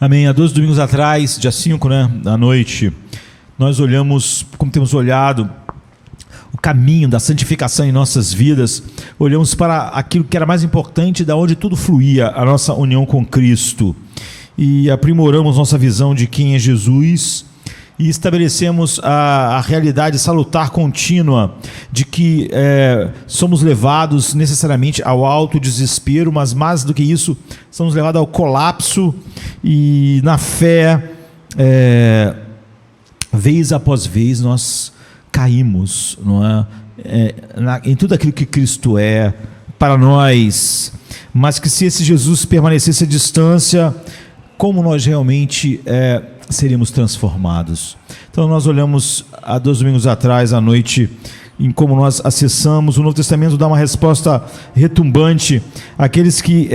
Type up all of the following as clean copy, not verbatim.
Amém. Há 12 domingos atrás, dia 5, da noite, nós olhamos, como temos olhado, o caminho da santificação em nossas vidas, olhamos para aquilo que era mais importante, da onde tudo fluía, a nossa união com Cristo, e aprimoramos nossa visão de quem é Jesus, e estabelecemos a realidade salutar contínua de que somos levados necessariamente ao autodesespero, mas mais do que isso, somos levados ao colapso, e na fé, vez após vez, nós caímos, não é? Em tudo aquilo que Cristo é para nós, mas que se esse Jesus permanecesse à distância, como nós realmente seríamos transformados. Então nós olhamos há 2 domingos atrás à noite em como nós acessamos. O Novo Testamento dá uma resposta retumbante àqueles que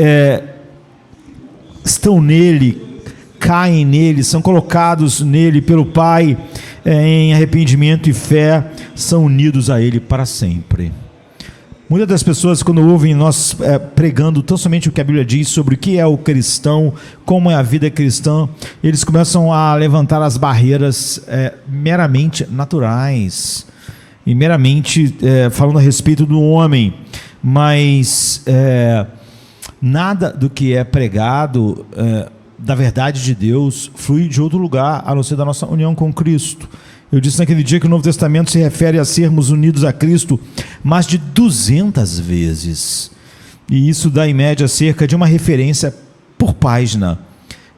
estão nele, caem nele, são colocados nele pelo Pai em arrependimento e fé, são unidos a ele para sempre. Muitas das pessoas, quando ouvem nós pregando tão somente o que a Bíblia diz sobre o que é o cristão, como é a vida cristã, eles começam a levantar as barreiras meramente naturais e meramente falando a respeito do homem, mas nada do que é pregado da verdade de Deus flui de outro lugar a não ser da nossa união com Cristo. Eu disse naquele dia que o Novo Testamento se refere a sermos unidos a Cristo mais de 200 vezes. E isso dá em média cerca de uma referência por página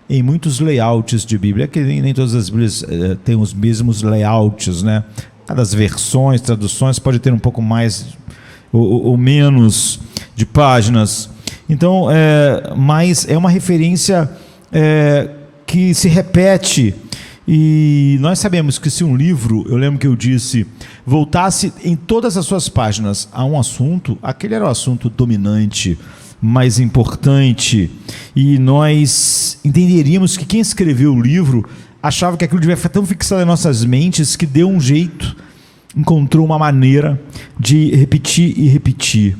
em muitos layouts de Bíblia. É que nem todas as Bíblias têm os mesmos layouts, né? Cada versões, traduções pode ter um pouco mais ou menos de páginas. Então, mas é uma referência que se repete. E nós sabemos que se um livro, eu lembro que eu disse, voltasse em todas as suas páginas a um assunto, aquele era o assunto dominante, mais importante, e nós entenderíamos que quem escreveu o livro achava que aquilo devia ficar tão fixado em nossas mentes que deu um jeito, encontrou uma maneira de repetir e repetir.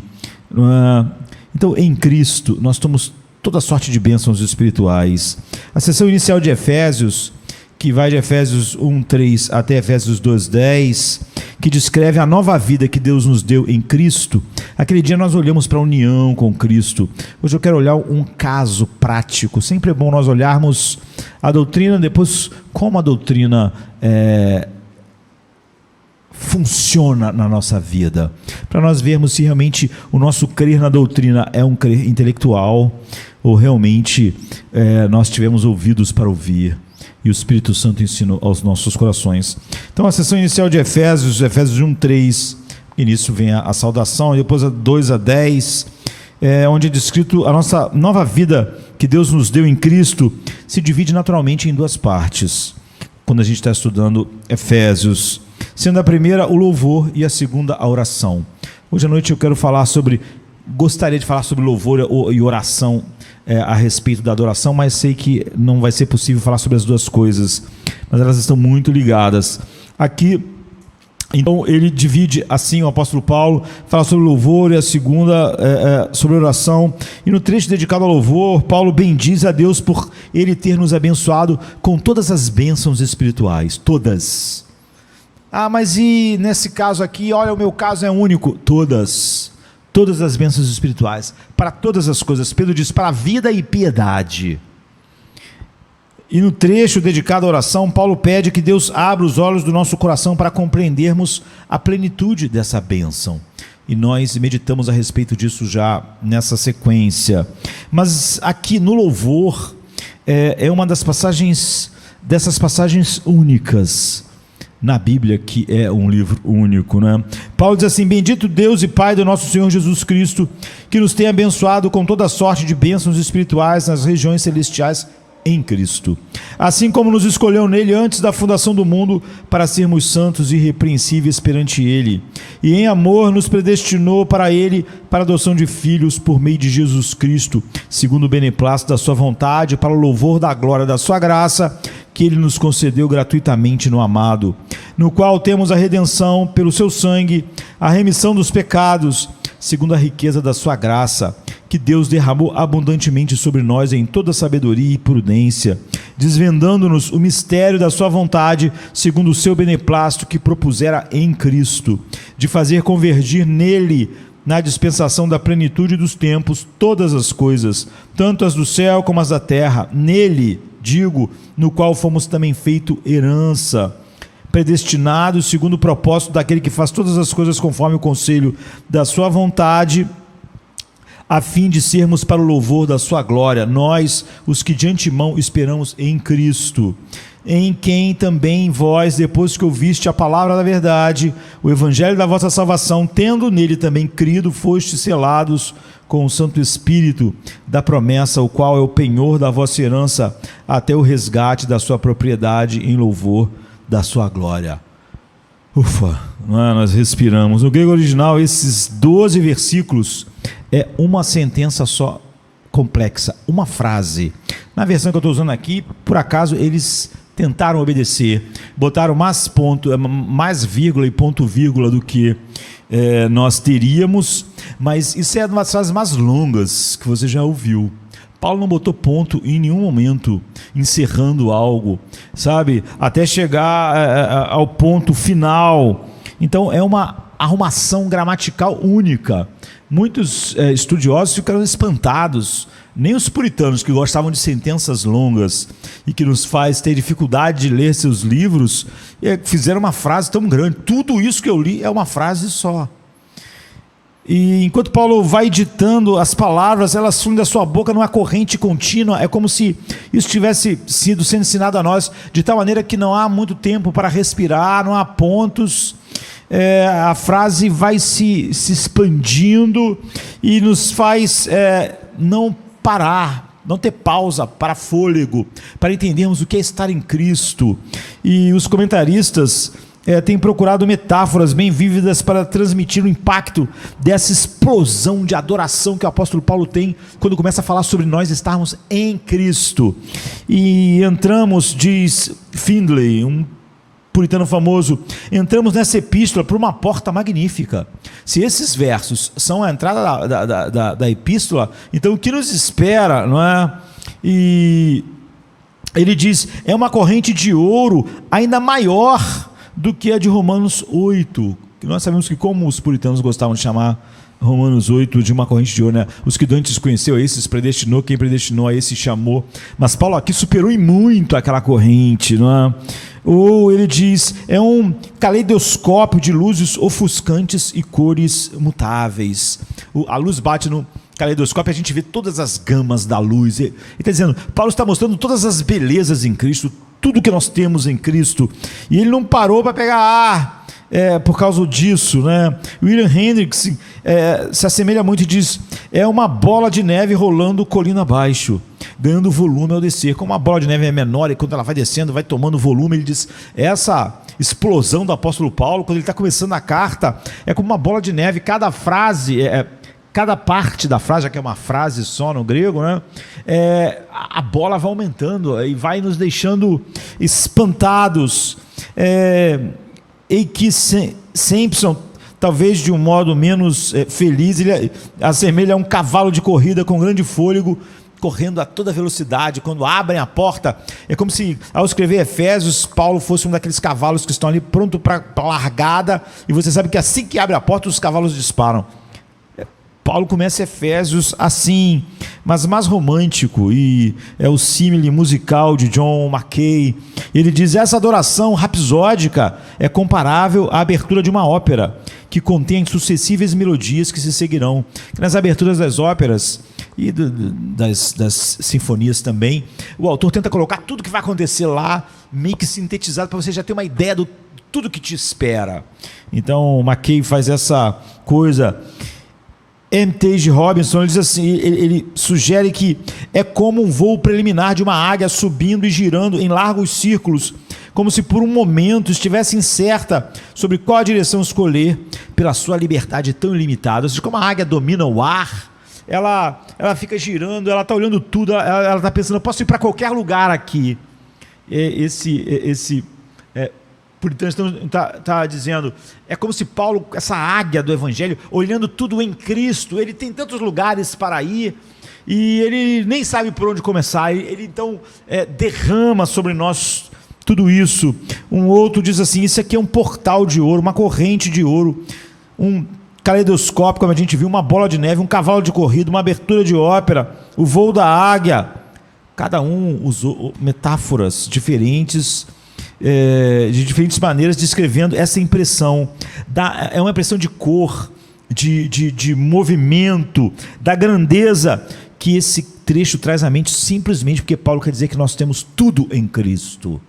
Então, em Cristo, nós temos toda sorte de bênçãos espirituais. A sessão inicial de Efésios, que vai de Efésios 1:3 até Efésios 2:10, que descreve a nova vida que Deus nos deu em Cristo. Aquele dia nós olhamos para a união com Cristo. Hoje eu quero olhar um caso prático. Sempre é bom nós olharmos a doutrina, depois como a doutrina funciona na nossa vida, para nós vermos se realmente o nosso crer na doutrina é um crer intelectual ou realmente nós tivemos ouvidos para ouvir e o Espírito Santo ensinou aos nossos corações. Então a sessão inicial de Efésios 1:3, e nisso vem a saudação, e depois a 2-10, onde é descrito a nossa nova vida que Deus nos deu em Cristo, se divide naturalmente em 2 partes, quando a gente está estudando Efésios, sendo a primeira o louvor e a segunda a oração. Hoje à noite eu gostaria de falar sobre louvor e oração a respeito da adoração, mas sei que não vai ser possível falar sobre as 2 coisas, mas elas estão muito ligadas. Aqui, então, ele divide assim, o apóstolo Paulo fala sobre louvor e a segunda sobre oração, e no trecho dedicado ao louvor, Paulo bendiz a Deus por ele ter nos abençoado com todas as bênçãos espirituais, todas. Mas e nesse caso aqui, olha, o meu caso é único. Todas as bênçãos espirituais, para todas as coisas. Pedro diz, para a vida e piedade. E no trecho dedicado à oração, Paulo pede que Deus abra os olhos do nosso coração para compreendermos a plenitude dessa bênção. E nós meditamos a respeito disso já nessa sequência. Mas aqui no louvor, é uma dessas passagens únicas na Bíblia, que é um livro único, né? Paulo diz assim: bendito Deus e Pai do nosso Senhor Jesus Cristo, que nos tem abençoado com toda sorte de bênçãos espirituais nas regiões celestiais em Cristo, assim como nos escolheu nele antes da fundação do mundo para sermos santos e irrepreensíveis perante ele, e em amor nos predestinou para ele, para a adoção de filhos por meio de Jesus Cristo, segundo o beneplácito da sua vontade, para o louvor da glória da sua graça, que ele nos concedeu gratuitamente no amado, no qual temos a redenção pelo seu sangue, a remissão dos pecados, segundo a riqueza da sua graça, que Deus derramou abundantemente sobre nós em toda sabedoria e prudência, desvendando-nos o mistério da sua vontade, segundo o seu beneplácito que propusera em Cristo, de fazer convergir nele, na dispensação da plenitude dos tempos, todas as coisas, tanto as do céu como as da terra, nele, digo, no qual fomos também feito herança, predestinados segundo o propósito daquele que faz todas as coisas conforme o conselho da sua vontade, a fim de sermos para o louvor da sua glória, nós, os que de antemão esperamos em Cristo, em quem também vós, depois que ouviste a palavra da verdade, o evangelho da vossa salvação, tendo nele também crido, fostes selados com o Santo Espírito da promessa, o qual é o penhor da vossa herança, até o resgate da sua propriedade em louvor da sua glória. Ufa, nós respiramos. No grego original, esses 12 versículos é uma sentença só complexa, uma frase. Na versão que eu estou usando aqui, por acaso, eles tentaram obedecer, botaram mais vírgula e ponto vírgula do que nós teríamos, mas isso é uma das frases mais longas que você já ouviu. Paulo não botou ponto em nenhum momento, encerrando algo, sabe? Até chegar ao ponto final. Então é uma arrumação gramatical única. Muitos estudiosos ficaram espantados, nem os puritanos que gostavam de sentenças longas e que nos faz ter dificuldade de ler seus livros, fizeram uma frase tão grande. Tudo isso que eu li é uma frase só. E enquanto Paulo vai ditando as palavras, elas fluem da sua boca numa corrente contínua, é como se isso tivesse sido sendo ensinado a nós, de tal maneira que não há muito tempo para respirar, não há pontos, a frase vai se expandindo e nos faz não parar, não ter pausa para fôlego, para entendermos o que é estar em Cristo. E os comentaristas têm procurado metáforas bem vívidas para transmitir o impacto dessa explosão de adoração que o apóstolo Paulo tem quando começa a falar sobre nós estarmos em Cristo. E entramos, diz Findlay, um puritano famoso, entramos nessa epístola por uma porta magnífica. Se esses versos são a entrada da epístola, então o que nos espera, não é? E ele diz, é uma corrente de ouro ainda maior do que a de Romanos 8, que nós sabemos que, como os puritanos gostavam de chamar Romanos 8 de uma corrente de ouro, né? Os que antes conheceu, a esses predestinou, quem predestinou a esse chamou. Mas Paulo aqui superou em muito aquela corrente, não é? Ou ele diz, é um caleidoscópio de luzes ofuscantes e cores mutáveis. A luz bate no caleidoscópio e a gente vê todas as gamas da luz. Ele está dizendo, Paulo está mostrando todas as belezas em Cristo, tudo que nós temos em Cristo, e ele não parou para pegar ar por causa disso, né? William Hendricks se assemelha muito e diz, é uma bola de neve rolando colina abaixo, ganhando volume ao descer. Como a bola de neve é menor e quando ela vai descendo, vai tomando volume, ele diz, essa explosão do apóstolo Paulo, quando ele está começando a carta, é como uma bola de neve, cada frase, cada parte da frase, já que é uma frase só no grego, né? A bola vai aumentando e vai nos deixando espantados. E que Simpson, talvez de um modo menos feliz, ele assemelha a um cavalo de corrida com grande fôlego, correndo a toda velocidade. Quando abrem a porta, é como se, ao escrever Efésios, Paulo fosse um daqueles cavalos que estão ali pronto para largada, e você sabe que assim que abre a porta, os cavalos disparam. Paulo começa Efésios assim, mas mais romântico, e é o símile musical de John Mackay. Ele diz, essa adoração rapsódica é comparável à abertura de uma ópera, que contém sucessíveis melodias que se seguirão. Nas aberturas das óperas e das sinfonias também, o autor tenta colocar tudo que vai acontecer lá, meio que sintetizado, para você já ter uma ideia do tudo que te espera. Então, Mackay faz essa coisa. M.T.G. Robinson, ele diz assim, ele sugere que é como um voo preliminar de uma águia subindo e girando em largos círculos, como se por um momento estivesse incerta sobre qual a direção escolher pela sua liberdade tão ilimitada. Ou seja, como a águia domina o ar, ela fica girando, ela está olhando tudo, ela está pensando, eu posso ir para qualquer lugar aqui. puritanos está dizendo, é como se Paulo, essa águia do Evangelho, olhando tudo em Cristo, ele tem tantos lugares para ir, e ele nem sabe por onde começar, ele então derrama sobre nós tudo isso. Um outro diz assim, isso aqui é um portal de ouro, uma corrente de ouro, um caleidoscópio, como a gente viu, uma bola de neve, um cavalo de corrida, uma abertura de ópera, o voo da águia. Cada um usou metáforas diferentes, de diferentes maneiras, descrevendo essa impressão. É uma impressão de cor, de movimento, da grandeza que esse trecho traz à mente, simplesmente porque Paulo quer dizer que nós temos tudo em Cristo.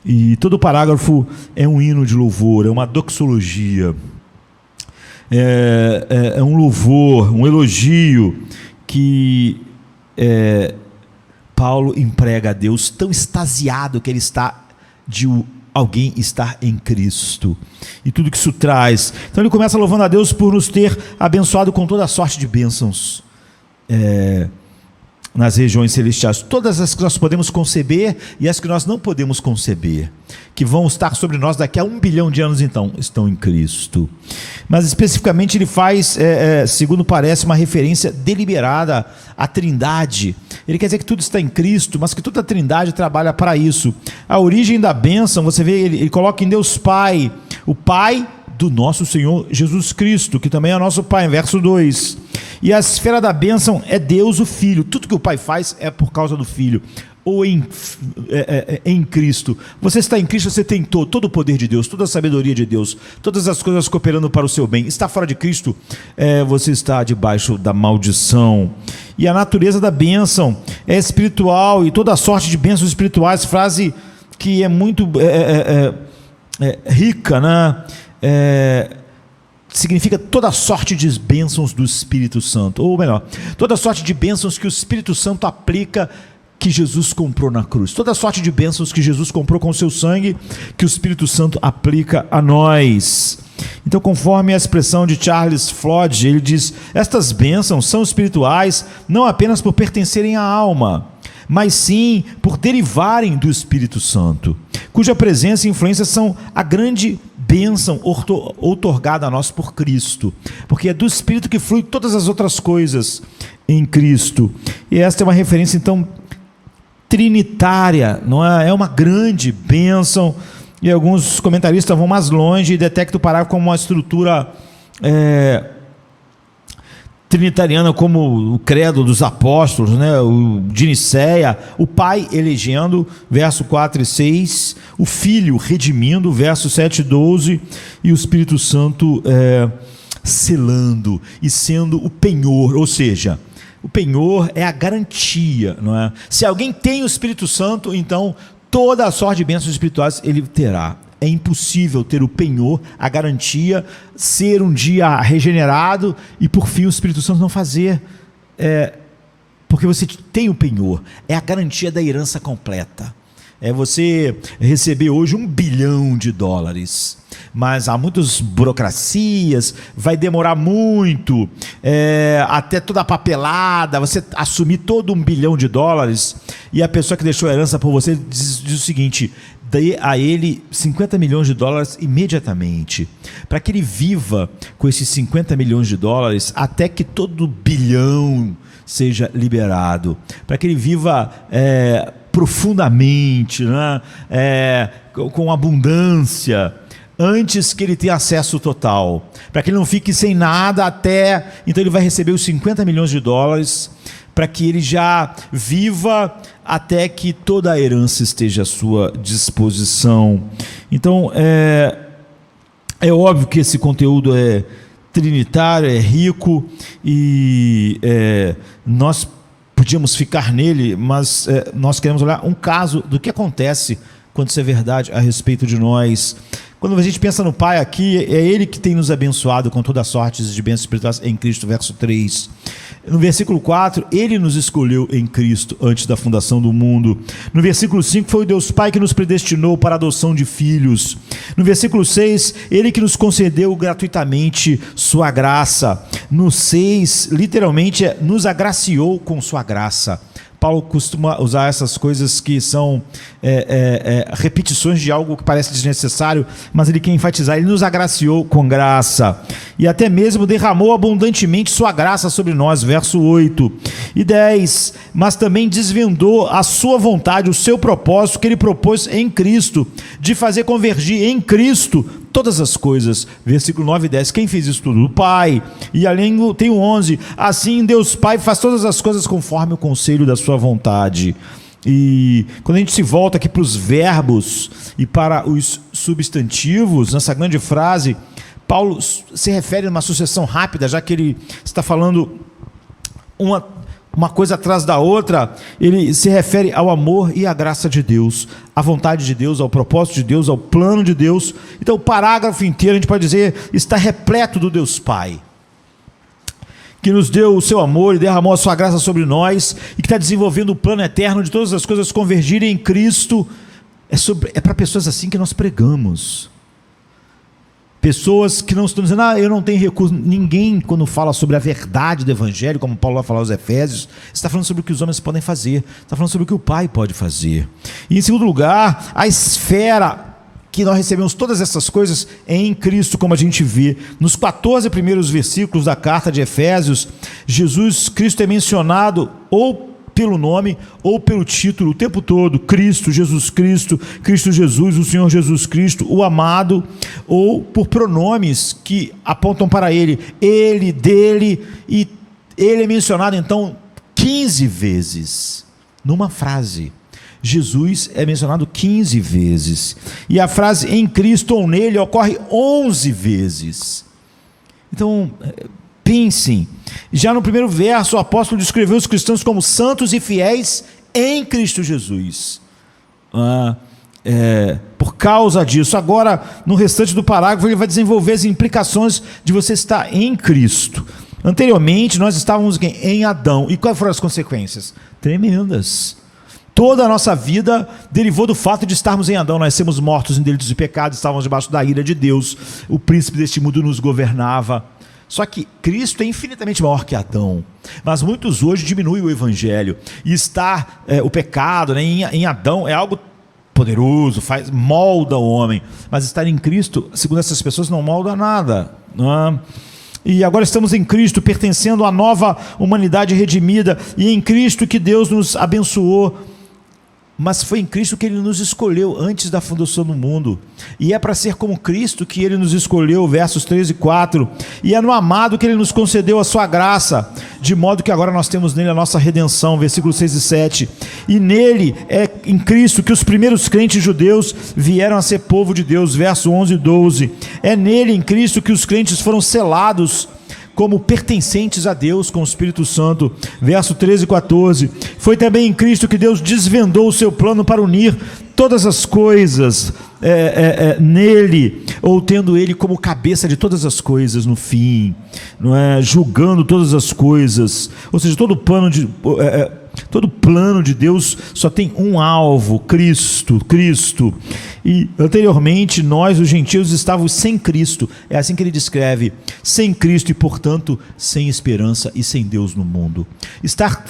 E todo o parágrafo é um hino de louvor, é uma doxologia, é um louvor, um elogio que Paulo emprega a Deus, tão extasiado que ele está de alguém estar em Cristo, e tudo que isso traz. Então ele começa louvando a Deus por nos ter abençoado com toda a sorte de bênçãos nas regiões celestiais, todas as que nós podemos conceber e as que nós não podemos conceber, que vão estar sobre nós daqui a 1 bilhão de anos, então, estão em Cristo. Mas especificamente ele faz, segundo parece, uma referência deliberada à Trindade. Ele quer dizer que tudo está em Cristo, mas que toda a Trindade trabalha para isso. A origem da bênção, você vê, ele coloca em Deus Pai, o Pai do nosso Senhor Jesus Cristo, que também é nosso Pai, em verso 2. E a esfera da bênção é Deus o Filho. Tudo que o Pai faz é por causa do Filho, ou em Cristo. Você está em Cristo, você tem todo o poder de Deus, toda a sabedoria de Deus, todas as coisas cooperando para o seu bem. Está fora de Cristo, você está debaixo da maldição. E a natureza da bênção é espiritual, e toda a sorte de bênçãos espirituais, frase que é muito rica, né? Significa toda a sorte de bênçãos do Espírito Santo, ou melhor, toda a sorte de bênçãos que o Espírito Santo aplica, que Jesus comprou na cruz, toda a sorte de bênçãos que Jesus comprou com o seu sangue, que o Espírito Santo aplica a nós. Então, conforme a expressão de Charles Flood, ele diz, estas bênçãos são espirituais não apenas por pertencerem à alma, mas sim por derivarem do Espírito Santo, cuja presença e influência são a grande bênção outorgada a nós por Cristo, porque é do Espírito que flui todas as outras coisas em Cristo. E esta é uma referência então trinitária, não é? É uma grande bênção, e alguns comentaristas vão mais longe e detectam o parágrafo como uma estrutura trinitariana, como o credo dos apóstolos, né? O de Nicéia, o Pai elegendo, verso 4 e 6, o Filho redimindo, verso 7 e 12, e o Espírito Santo selando e sendo o penhor, ou seja, o penhor é a garantia, não é? Se alguém tem o Espírito Santo, então toda a sorte de bênçãos espirituais ele terá. É impossível ter o penhor, a garantia, ser um dia regenerado e por fim o Espírito Santo não fazer, porque você tem o penhor, é a garantia da herança completa. É você receber hoje $1 bilhão, mas há muitas burocracias, vai demorar muito, até toda a papelada, você assumir todo $1 bilhão, e a pessoa que deixou a herança por você diz o seguinte: dê a ele $50 milhões imediatamente, para que ele viva com esses $50 milhões até que todo bilhão seja liberado, para que ele viva profundamente, né? Com abundância, antes que ele tenha acesso total, para que ele não fique sem nada então ele vai receber os $50 milhões, para que ele já viva até que toda a herança esteja à sua disposição. Então, é óbvio que esse conteúdo é trinitário, é rico, e nós podíamos ficar nele, mas nós queremos olhar um caso do que acontece quando isso é verdade a respeito de nós. Quando a gente pensa no Pai aqui, é Ele que tem nos abençoado com toda a sorte de bênçãos espirituais em Cristo, verso 3. No versículo 4, Ele nos escolheu em Cristo antes da fundação do mundo. No versículo 5, foi o Deus Pai que nos predestinou para a adoção de filhos. No versículo 6, Ele que nos concedeu gratuitamente sua graça. No 6, literalmente, nos agraciou com sua graça, Paulo costuma usar essas coisas que são repetições de algo que parece desnecessário, mas ele quer enfatizar. Ele nos agraciou com graça e até mesmo derramou abundantemente sua graça sobre nós, verso 8 e 10, mas também desvendou a sua vontade, o seu propósito que ele propôs em Cristo, de fazer convergir em Cristo todas as coisas, versículo 9 e 10, quem fez isso tudo? O Pai, e além tem o 11, assim Deus Pai faz todas as coisas conforme o conselho da sua vontade. E quando a gente se volta aqui para os verbos e para os substantivos, nessa grande frase, Paulo se refere a uma sucessão rápida, já que ele está falando uma coisa atrás da outra. Ele se refere ao amor e à graça de Deus, à vontade de Deus, ao propósito de Deus, ao plano de Deus. Então o parágrafo inteiro, a gente pode dizer, está repleto do Deus Pai, que nos deu o seu amor e derramou a sua graça sobre nós, e que está desenvolvendo o plano eterno de todas as coisas convergirem em Cristo. É para pessoas assim que nós pregamos. Pessoas que não estão dizendo, eu não tenho recurso. Ninguém, quando fala sobre a verdade do Evangelho, como Paulo vai falar aos Efésios, está falando sobre o que os homens podem fazer, está falando sobre o que o Pai pode fazer. E em segundo lugar, a esfera que nós recebemos todas essas coisas em Cristo, como a gente vê nos 14 primeiros versículos da carta de Efésios. Jesus Cristo é mencionado ou pelo nome ou pelo título o tempo todo: Cristo, Jesus Cristo, Cristo Jesus, o Senhor Jesus Cristo, o amado, ou por pronomes que apontam para ele, dele, e ele é mencionado então 15 vezes numa frase. Jesus é mencionado 15 vezes, e a frase em Cristo ou nele ocorre 11 vezes. Então, pensem, já no primeiro verso o apóstolo descreveu os cristãos como santos e fiéis em Cristo Jesus. Por causa disso, agora no restante do parágrafo ele vai desenvolver as implicações de você estar em Cristo. Anteriormente nós estávamos em Adão, e quais foram as consequências? Tremendas. Toda a nossa vida derivou do fato de estarmos em Adão. Nós somos mortos em delitos e pecados, estávamos debaixo da ira de Deus, o príncipe deste mundo nos governava. Só que Cristo é infinitamente maior que Adão, mas muitos hoje diminuem o Evangelho, e estar o pecado, né, em Adão é algo poderoso, molda o homem, mas estar em Cristo, segundo essas pessoas, não molda nada, não é? E agora estamos em Cristo, pertencendo à nova humanidade redimida, e em Cristo que Deus nos abençoou. Mas foi em Cristo que Ele nos escolheu antes da fundação do mundo, e é para ser como Cristo que Ele nos escolheu, versos 3 e 4, e é no amado que Ele nos concedeu a sua graça, de modo que agora nós temos nele a nossa redenção, versículos 6 e 7, e nele, em Cristo, que os primeiros crentes judeus vieram a ser povo de Deus, verso 11 e 12, é nele, em Cristo, que os crentes foram selados como pertencentes a Deus com o Espírito Santo, verso 13 e 14, foi também em Cristo que Deus desvendou o seu plano para unir todas as coisas nele, ou tendo ele como cabeça de todas as coisas no fim, não é? Julgando todas as coisas, ou seja, todo plano de Deus só tem um alvo: Cristo. E anteriormente nós, os gentios, estávamos sem Cristo. É assim que ele descreve: sem Cristo e portanto sem esperança e sem Deus no mundo. Estar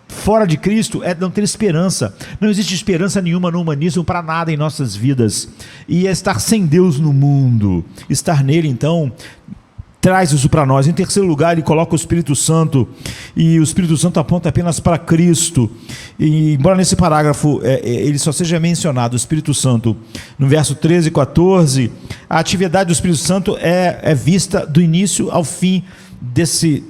fora de Cristo é não ter esperança. Não existe esperança nenhuma no humanismo para nada em nossas vidas, e é estar sem Deus no mundo. Estar nele, então, traz isso para nós. Em terceiro lugar, ele coloca o Espírito Santo, e o Espírito Santo aponta apenas para Cristo. E embora nesse parágrafo ele só seja mencionado o Espírito Santo no verso 13 e 14, a atividade do Espírito Santo é vista do início ao fim desse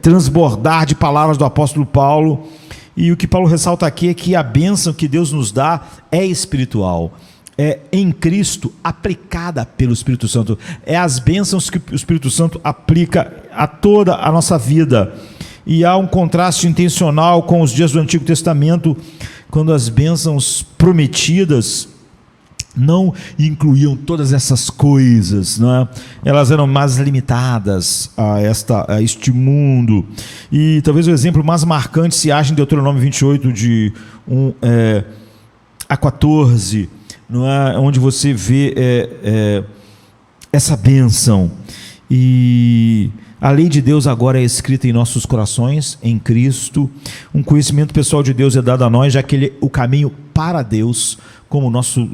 transbordar de palavras do apóstolo Paulo. E o que Paulo ressalta aqui é que a bênção que Deus nos dá é espiritual, é em Cristo, aplicada pelo Espírito Santo. É as bênçãos que o Espírito Santo aplica a toda a nossa vida. E há um contraste intencional com os dias do Antigo Testamento, quando as bênçãos prometidas não incluíam todas essas coisas, né? Elas eram mais limitadas a este mundo. E talvez o exemplo mais marcante se acha em Deuteronômio 28, de 1 a 14, não é? Onde você vê essa bênção. E a lei de Deus agora é escrita em nossos corações, em Cristo. Um conhecimento pessoal de Deus é dado a nós, já que Ele é o caminho para Deus, como nosso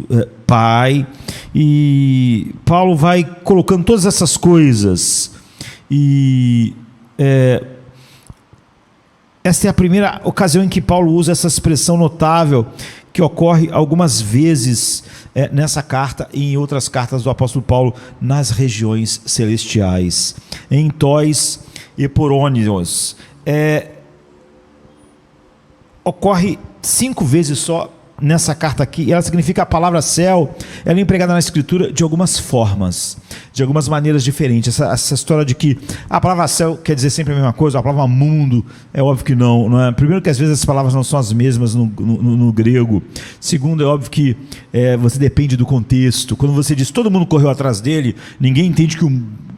Pai. E Paulo vai colocando todas essas coisas. E esta é a primeira ocasião em que Paulo usa essa expressão notável, que ocorre algumas vezes nessa carta e em outras cartas do apóstolo Paulo, nas regiões celestiais, em Tóis e Porônios. Ocorre 5 vezes só nessa carta aqui. Ela significa a palavra céu. Ela é empregada na escritura de algumas formas, de algumas maneiras diferentes. Essa história de que a palavra céu quer dizer sempre a mesma coisa, a palavra mundo, é óbvio que não é? Primeiro que às vezes as palavras não são as mesmas no grego. Segundo, é óbvio que você depende do contexto. Quando você diz todo mundo correu atrás dele, ninguém entende que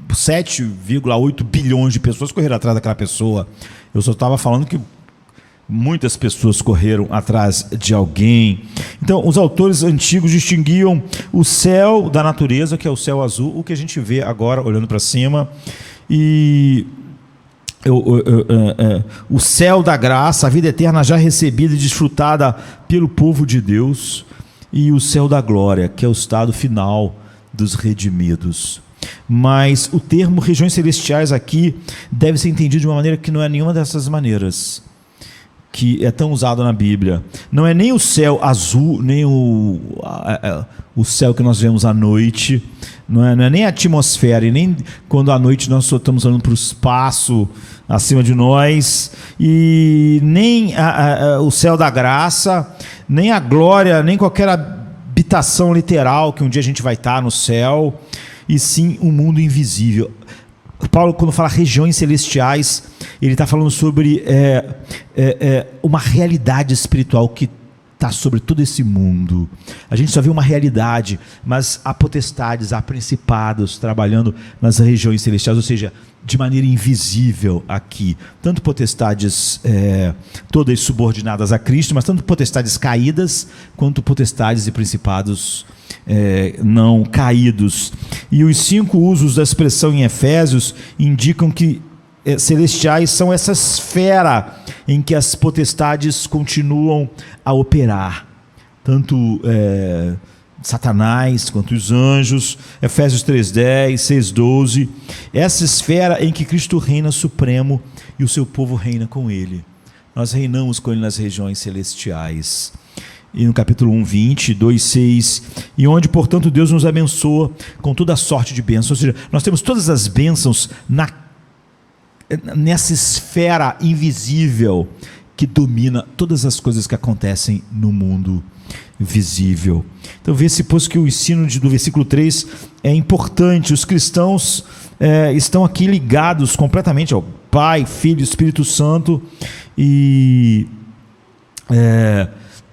7,8 bilhões de pessoas correram atrás daquela pessoa. Eu só estava falando que muitas pessoas correram atrás de alguém. Então, os autores antigos distinguiam o céu da natureza, que é o céu azul, o que a gente vê agora olhando para cima, e o céu da graça, a vida eterna já recebida e desfrutada pelo povo de Deus, e o céu da glória, que é o estado final dos redimidos. Mas o termo regiões celestiais aqui deve ser entendido de uma maneira que não é nenhuma dessas maneiras que é tão usado na Bíblia. Não é nem o céu azul, nem o céu que nós vemos à noite, não é nem a atmosfera, e nem quando à noite nós só estamos olhando para o espaço acima de nós, e nem o céu da graça, nem a glória, nem qualquer habitação literal que um dia a gente vai estar no céu, e sim um mundo invisível. Paulo, quando fala regiões celestiais, ele está falando sobre uma realidade espiritual que está sobre todo esse mundo. A gente só vê uma realidade, mas há potestades, há principados trabalhando nas regiões celestiais, ou seja, de maneira invisível aqui. Tanto potestades todas subordinadas a Cristo, mas tanto potestades caídas, quanto potestades e principados não caídos. E os 5 usos da expressão em Efésios indicam que celestiais são essa esfera em que as potestades continuam a operar, tanto Satanás quanto os anjos. Efésios 3:10, 6:12, essa esfera em que Cristo reina supremo e o seu povo reina com ele. Nós reinamos com ele nas regiões celestiais. E no capítulo 1:20, 2:6, e onde, portanto, Deus nos abençoa com toda a sorte de bênçãos. Ou seja, nós temos todas as bênçãos nessa esfera invisível que domina todas as coisas que acontecem no mundo visível. Então, vê-se, pois, que o ensino do versículo 3 é importante. Os cristãos estão aqui ligados completamente ao Pai, Filho e Espírito Santo, e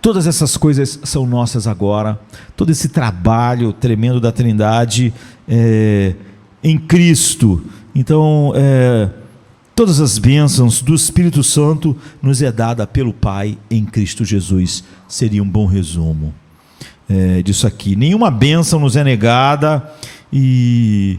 todas essas coisas são nossas agora. Todo esse trabalho tremendo da Trindade em Cristo. Então, todas as bênçãos do Espírito Santo nos é dada pelo Pai em Cristo Jesus. Seria um bom resumo disso aqui. Nenhuma bênção nos é negada. E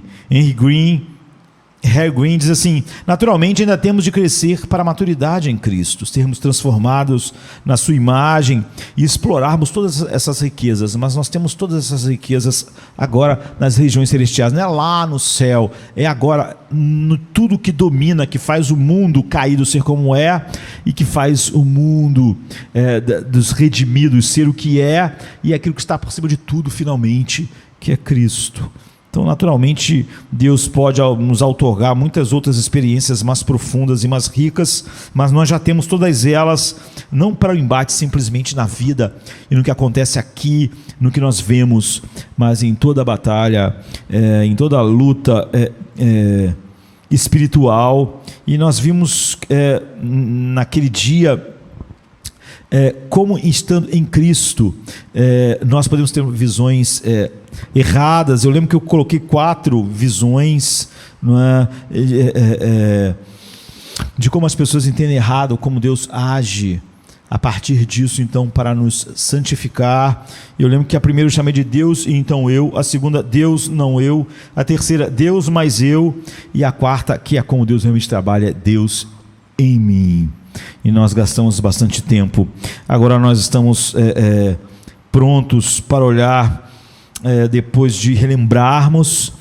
Harry Green diz assim: naturalmente ainda temos de crescer para a maturidade em Cristo, sermos transformados na sua imagem e explorarmos todas essas riquezas. Mas nós temos todas essas riquezas agora nas regiões celestiais, não é lá no céu, é agora no tudo que domina, que faz o mundo caído ser como é, e que faz o mundo dos redimidos ser o que é, e aquilo que está por cima de tudo finalmente, que é Cristo. Então, naturalmente, Deus pode nos outorgar muitas outras experiências mais profundas e mais ricas, mas nós já temos todas elas, não para o embate simplesmente na vida e no que acontece aqui, no que nós vemos, mas em toda a batalha, em toda a luta espiritual. E nós vimos naquele dia como, estando em Cristo, nós podemos ter visões erradas. Eu lembro que eu coloquei 4 visões, não é? De como as pessoas entendem errado, como Deus age a partir disso, então, para nos santificar. Eu lembro que a primeira eu chamei de Deus e então eu, a segunda, Deus, não eu, a terceira, Deus mais eu, e a quarta, que é como Deus realmente trabalha, é Deus em mim. E nós gastamos bastante tempo. Agora nós estamos prontos para olhar, depois de relembrarmos,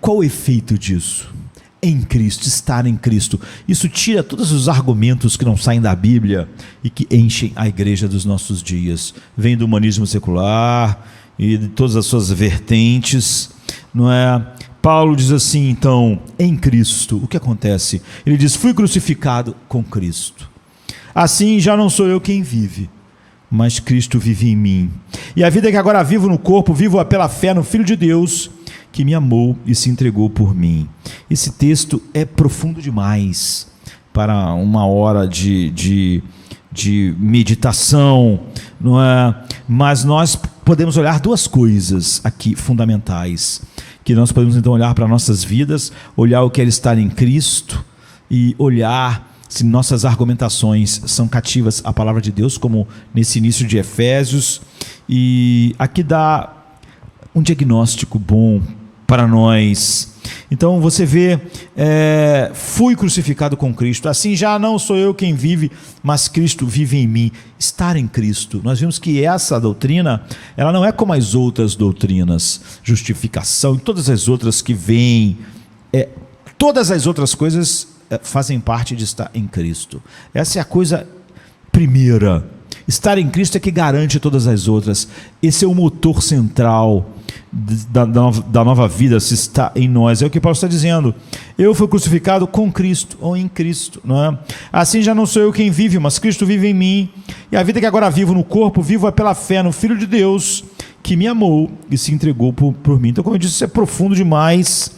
qual o efeito disso? Em Cristo, estar em Cristo. Isso tira todos os argumentos que não saem da Bíblia e que enchem a igreja dos nossos dias. Vem do humanismo secular e de todas as suas vertentes, não é? Paulo diz assim, então, em Cristo, o que acontece? Ele diz, fui crucificado com Cristo. Assim já não sou eu quem vive, mas Cristo vive em mim. E a vida que agora vivo no corpo, vivo-a pela fé no Filho de Deus, que me amou e se entregou por mim. Esse texto é profundo demais para uma hora de meditação, não é? Mas nós podemos olhar duas coisas aqui fundamentais, que nós podemos então olhar para nossas vidas, olhar o que é estar em Cristo e olhar se nossas argumentações são cativas à palavra de Deus, como nesse início de Efésios, e aqui dá um diagnóstico bom para nós. Então você vê, fui crucificado com Cristo, assim já não sou eu quem vive, mas Cristo vive em mim. Estar em Cristo, nós vimos que essa doutrina, ela não é como as outras doutrinas, justificação e todas as outras que vêm, todas as outras coisas fazem parte de estar em Cristo. Essa é a coisa primeira. Estar em Cristo é que garante todas as outras. Esse é o motor central da nova vida, se está em nós. É o que Paulo está dizendo. Eu fui crucificado com Cristo, ou em Cristo, não é? Assim já não sou eu quem vive, mas Cristo vive em mim. E a vida que agora vivo no corpo, vivo pela fé no Filho de Deus, que me amou e se entregou por mim. Então, como eu disse, isso é profundo demais.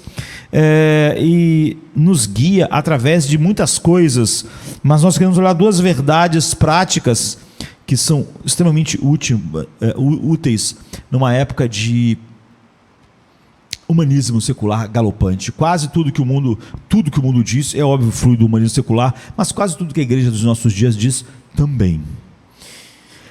E nos guia através de muitas coisas, mas nós queremos olhar duas verdades práticas que são extremamente úteis numa época de humanismo secular galopante. Quase tudo que o mundo diz, é óbvio, flui do humanismo secular, mas quase tudo que a igreja dos nossos dias diz também.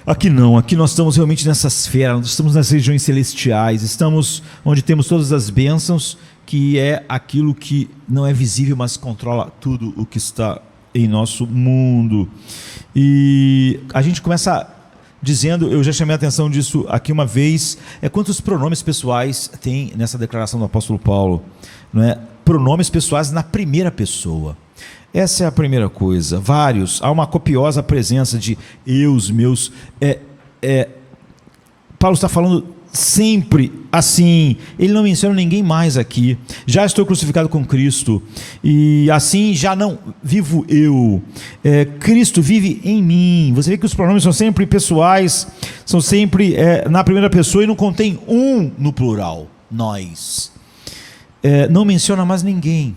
Aqui não, aqui nós estamos realmente nessa esfera, nós estamos nas regiões celestiais, estamos onde temos todas as bênçãos, que é aquilo que não é visível, mas controla tudo o que está em nosso mundo. E a gente começa dizendo, eu já chamei a atenção disso aqui uma vez, quantos pronomes pessoais tem nessa declaração do apóstolo Paulo, não é? Pronomes pessoais na primeira pessoa. Essa é a primeira coisa. Vários, há uma copiosa presença de eus, meus. Paulo está falando sempre assim, ele não menciona ninguém mais aqui. Já estou crucificado com Cristo, e assim já não vivo eu, Cristo vive em mim. Você vê que os pronomes são sempre pessoais, são sempre na primeira pessoa e não contém um no plural, nós. Não menciona mais ninguém,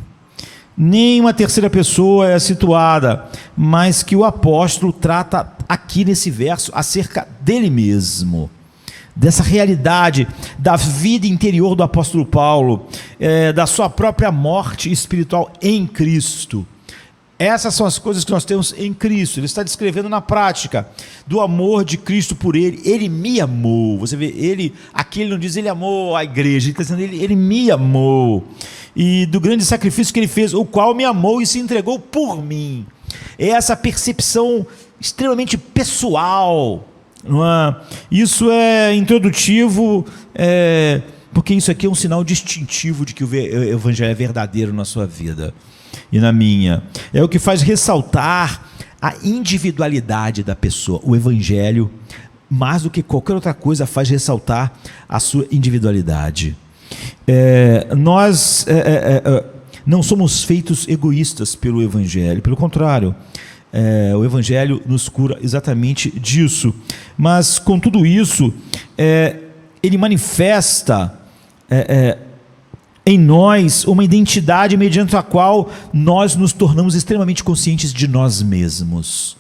nem uma terceira pessoa é situada, mas que o apóstolo trata aqui nesse verso acerca dele mesmo, dessa realidade da vida interior do apóstolo Paulo, da sua própria morte espiritual em Cristo. Essas são as coisas que nós temos em Cristo. Ele está descrevendo na prática do amor de Cristo por ele. Ele me amou. Você vê, aqui ele não diz ele amou a igreja, ele está dizendo ele me amou, e do grande sacrifício que ele fez, o qual me amou e se entregou por mim. É essa percepção extremamente pessoal, não é? Isso é introdutivo, porque isso aqui é um sinal distintivo de que o evangelho é verdadeiro na sua vida e na minha. É o que faz ressaltar a individualidade da pessoa. O evangelho, mais do que qualquer outra coisa, faz ressaltar a sua individualidade. Nós não somos feitos egoístas pelo evangelho, pelo contrário. O evangelho nos cura exatamente disso, mas com tudo isso, ele manifesta em nós uma identidade mediante a qual nós nos tornamos extremamente conscientes de nós mesmos,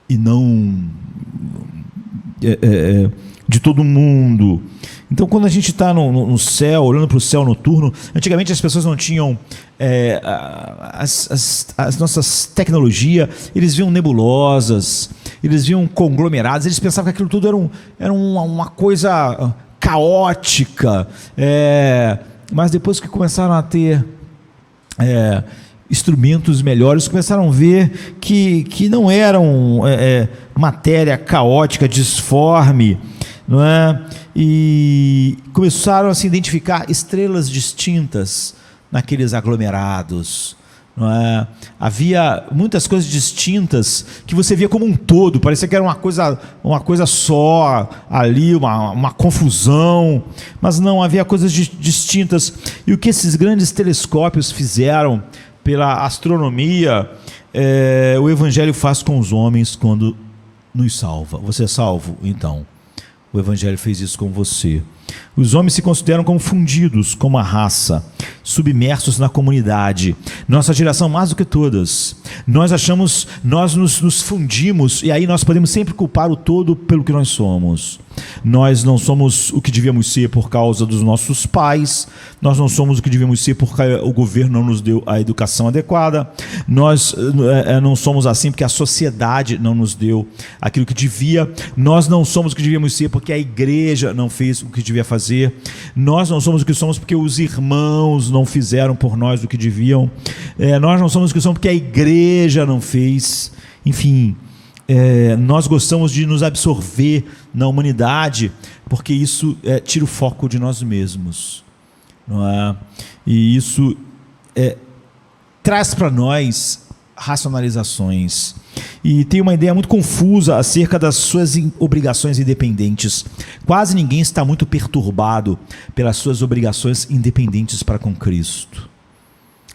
e não de todo mundo. Então, quando a gente está no céu, olhando para o céu noturno, antigamente as pessoas não tinham as nossas tecnologias, eles viam nebulosas, eles viam conglomerados, eles pensavam que aquilo tudo era uma coisa caótica, mas depois que começaram a ter instrumentos melhores, começaram a ver que não eram matéria caótica, disforme, não é? E começaram a se identificar estrelas distintas naqueles aglomerados, não é? Havia muitas coisas distintas que você via como um todo, parecia que era uma coisa só ali, uma confusão, mas não, havia coisas distintas. E o que esses grandes telescópios fizeram pela astronomia, o Evangelho faz com os homens quando nos salva. Você é salvo? Então, o Evangelho fez isso com você. Os homens se consideram como fundidos com uma raça, submersos na comunidade. Nossa geração, mais do que todas, nós nos fundimos, e aí nós podemos sempre culpar o todo pelo que nós somos. Nós não somos o que devíamos ser por causa dos nossos pais, nós não somos o que devíamos ser porque o governo não nos deu a educação adequada, nós não somos assim porque a sociedade não nos deu aquilo que devia, nós não somos o que devíamos ser porque a igreja não fez o que devia fazer, nós não somos o que somos porque os irmãos não fizeram por nós o que deviam, nós não somos o que somos porque a igreja não fez, enfim. Nós gostamos de nos absorver na humanidade porque isso tira o foco de nós mesmos, não é? E isso traz para nós racionalizações e tem uma ideia muito confusa acerca das suas obrigações independentes. Quase ninguém está muito perturbado pelas suas obrigações independentes para com Cristo.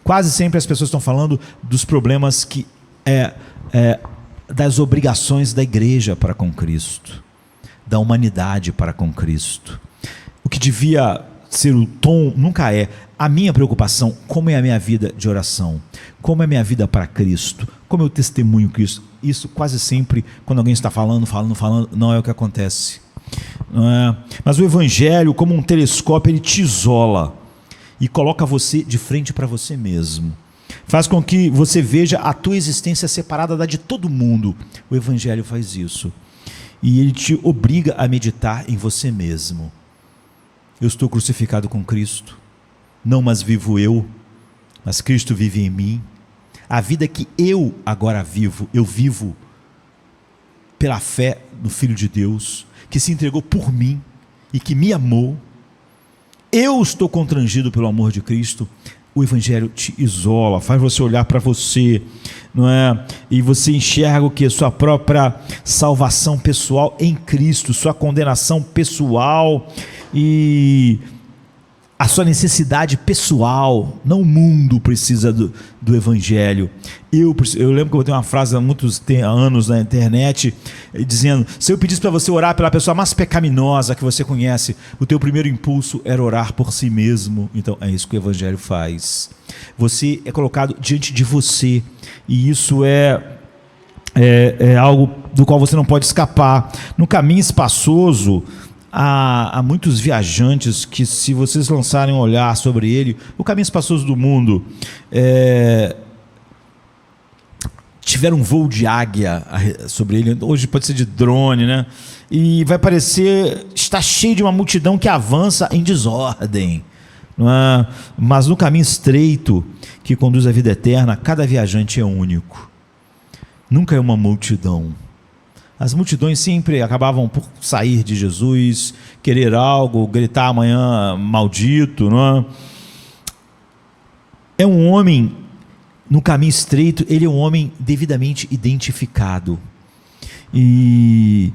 Quase sempre as pessoas estão falando dos problemas que das obrigações da igreja para com Cristo, da humanidade para com Cristo. O que devia ser o tom nunca é a minha preocupação, como é a minha vida de oração, como é a minha vida para Cristo, como eu testemunho Cristo. Isso quase sempre, quando alguém está falando, não é o que acontece, não é? Mas o Evangelho, como um telescópio, ele te isola e coloca você de frente para você mesmo. Faz com que você veja a tua existência separada da de todo mundo. O Evangelho faz isso. E ele te obriga a meditar em você mesmo. Eu estou crucificado com Cristo. Não mais vivo eu, mas Cristo vive em mim. A vida que eu agora vivo, eu vivo pela fé no Filho de Deus, que se entregou por mim e que me amou. Eu estou constrangido pelo amor de Cristo. O Evangelho te isola, faz você olhar para você, não é? E você enxerga o que? Sua própria salvação pessoal em Cristo, sua condenação pessoal e a sua necessidade pessoal. Não o mundo precisa do Evangelho. Eu lembro que eu tenho uma frase há muitos anos na internet dizendo: se eu pedisse para você orar pela pessoa mais pecaminosa que você conhece, o teu primeiro impulso era orar por si mesmo. Então é isso que o Evangelho faz. Você é colocado diante de você, e isso é algo do qual você não pode escapar. No caminho espaçoso, há muitos viajantes que, se vocês lançarem um olhar sobre ele, o caminho espaçoso do mundo, tiveram um voo de águia sobre ele, hoje pode ser de drone, né? E vai parecer, está cheio de uma multidão que avança em desordem, não é? Mas no caminho estreito que conduz à vida eterna, cada viajante é único, nunca é uma multidão. As multidões sempre acabavam por sair de Jesus, querer algo, gritar amanhã maldito, não é? É um homem no caminho estreito, ele é um homem devidamente identificado. E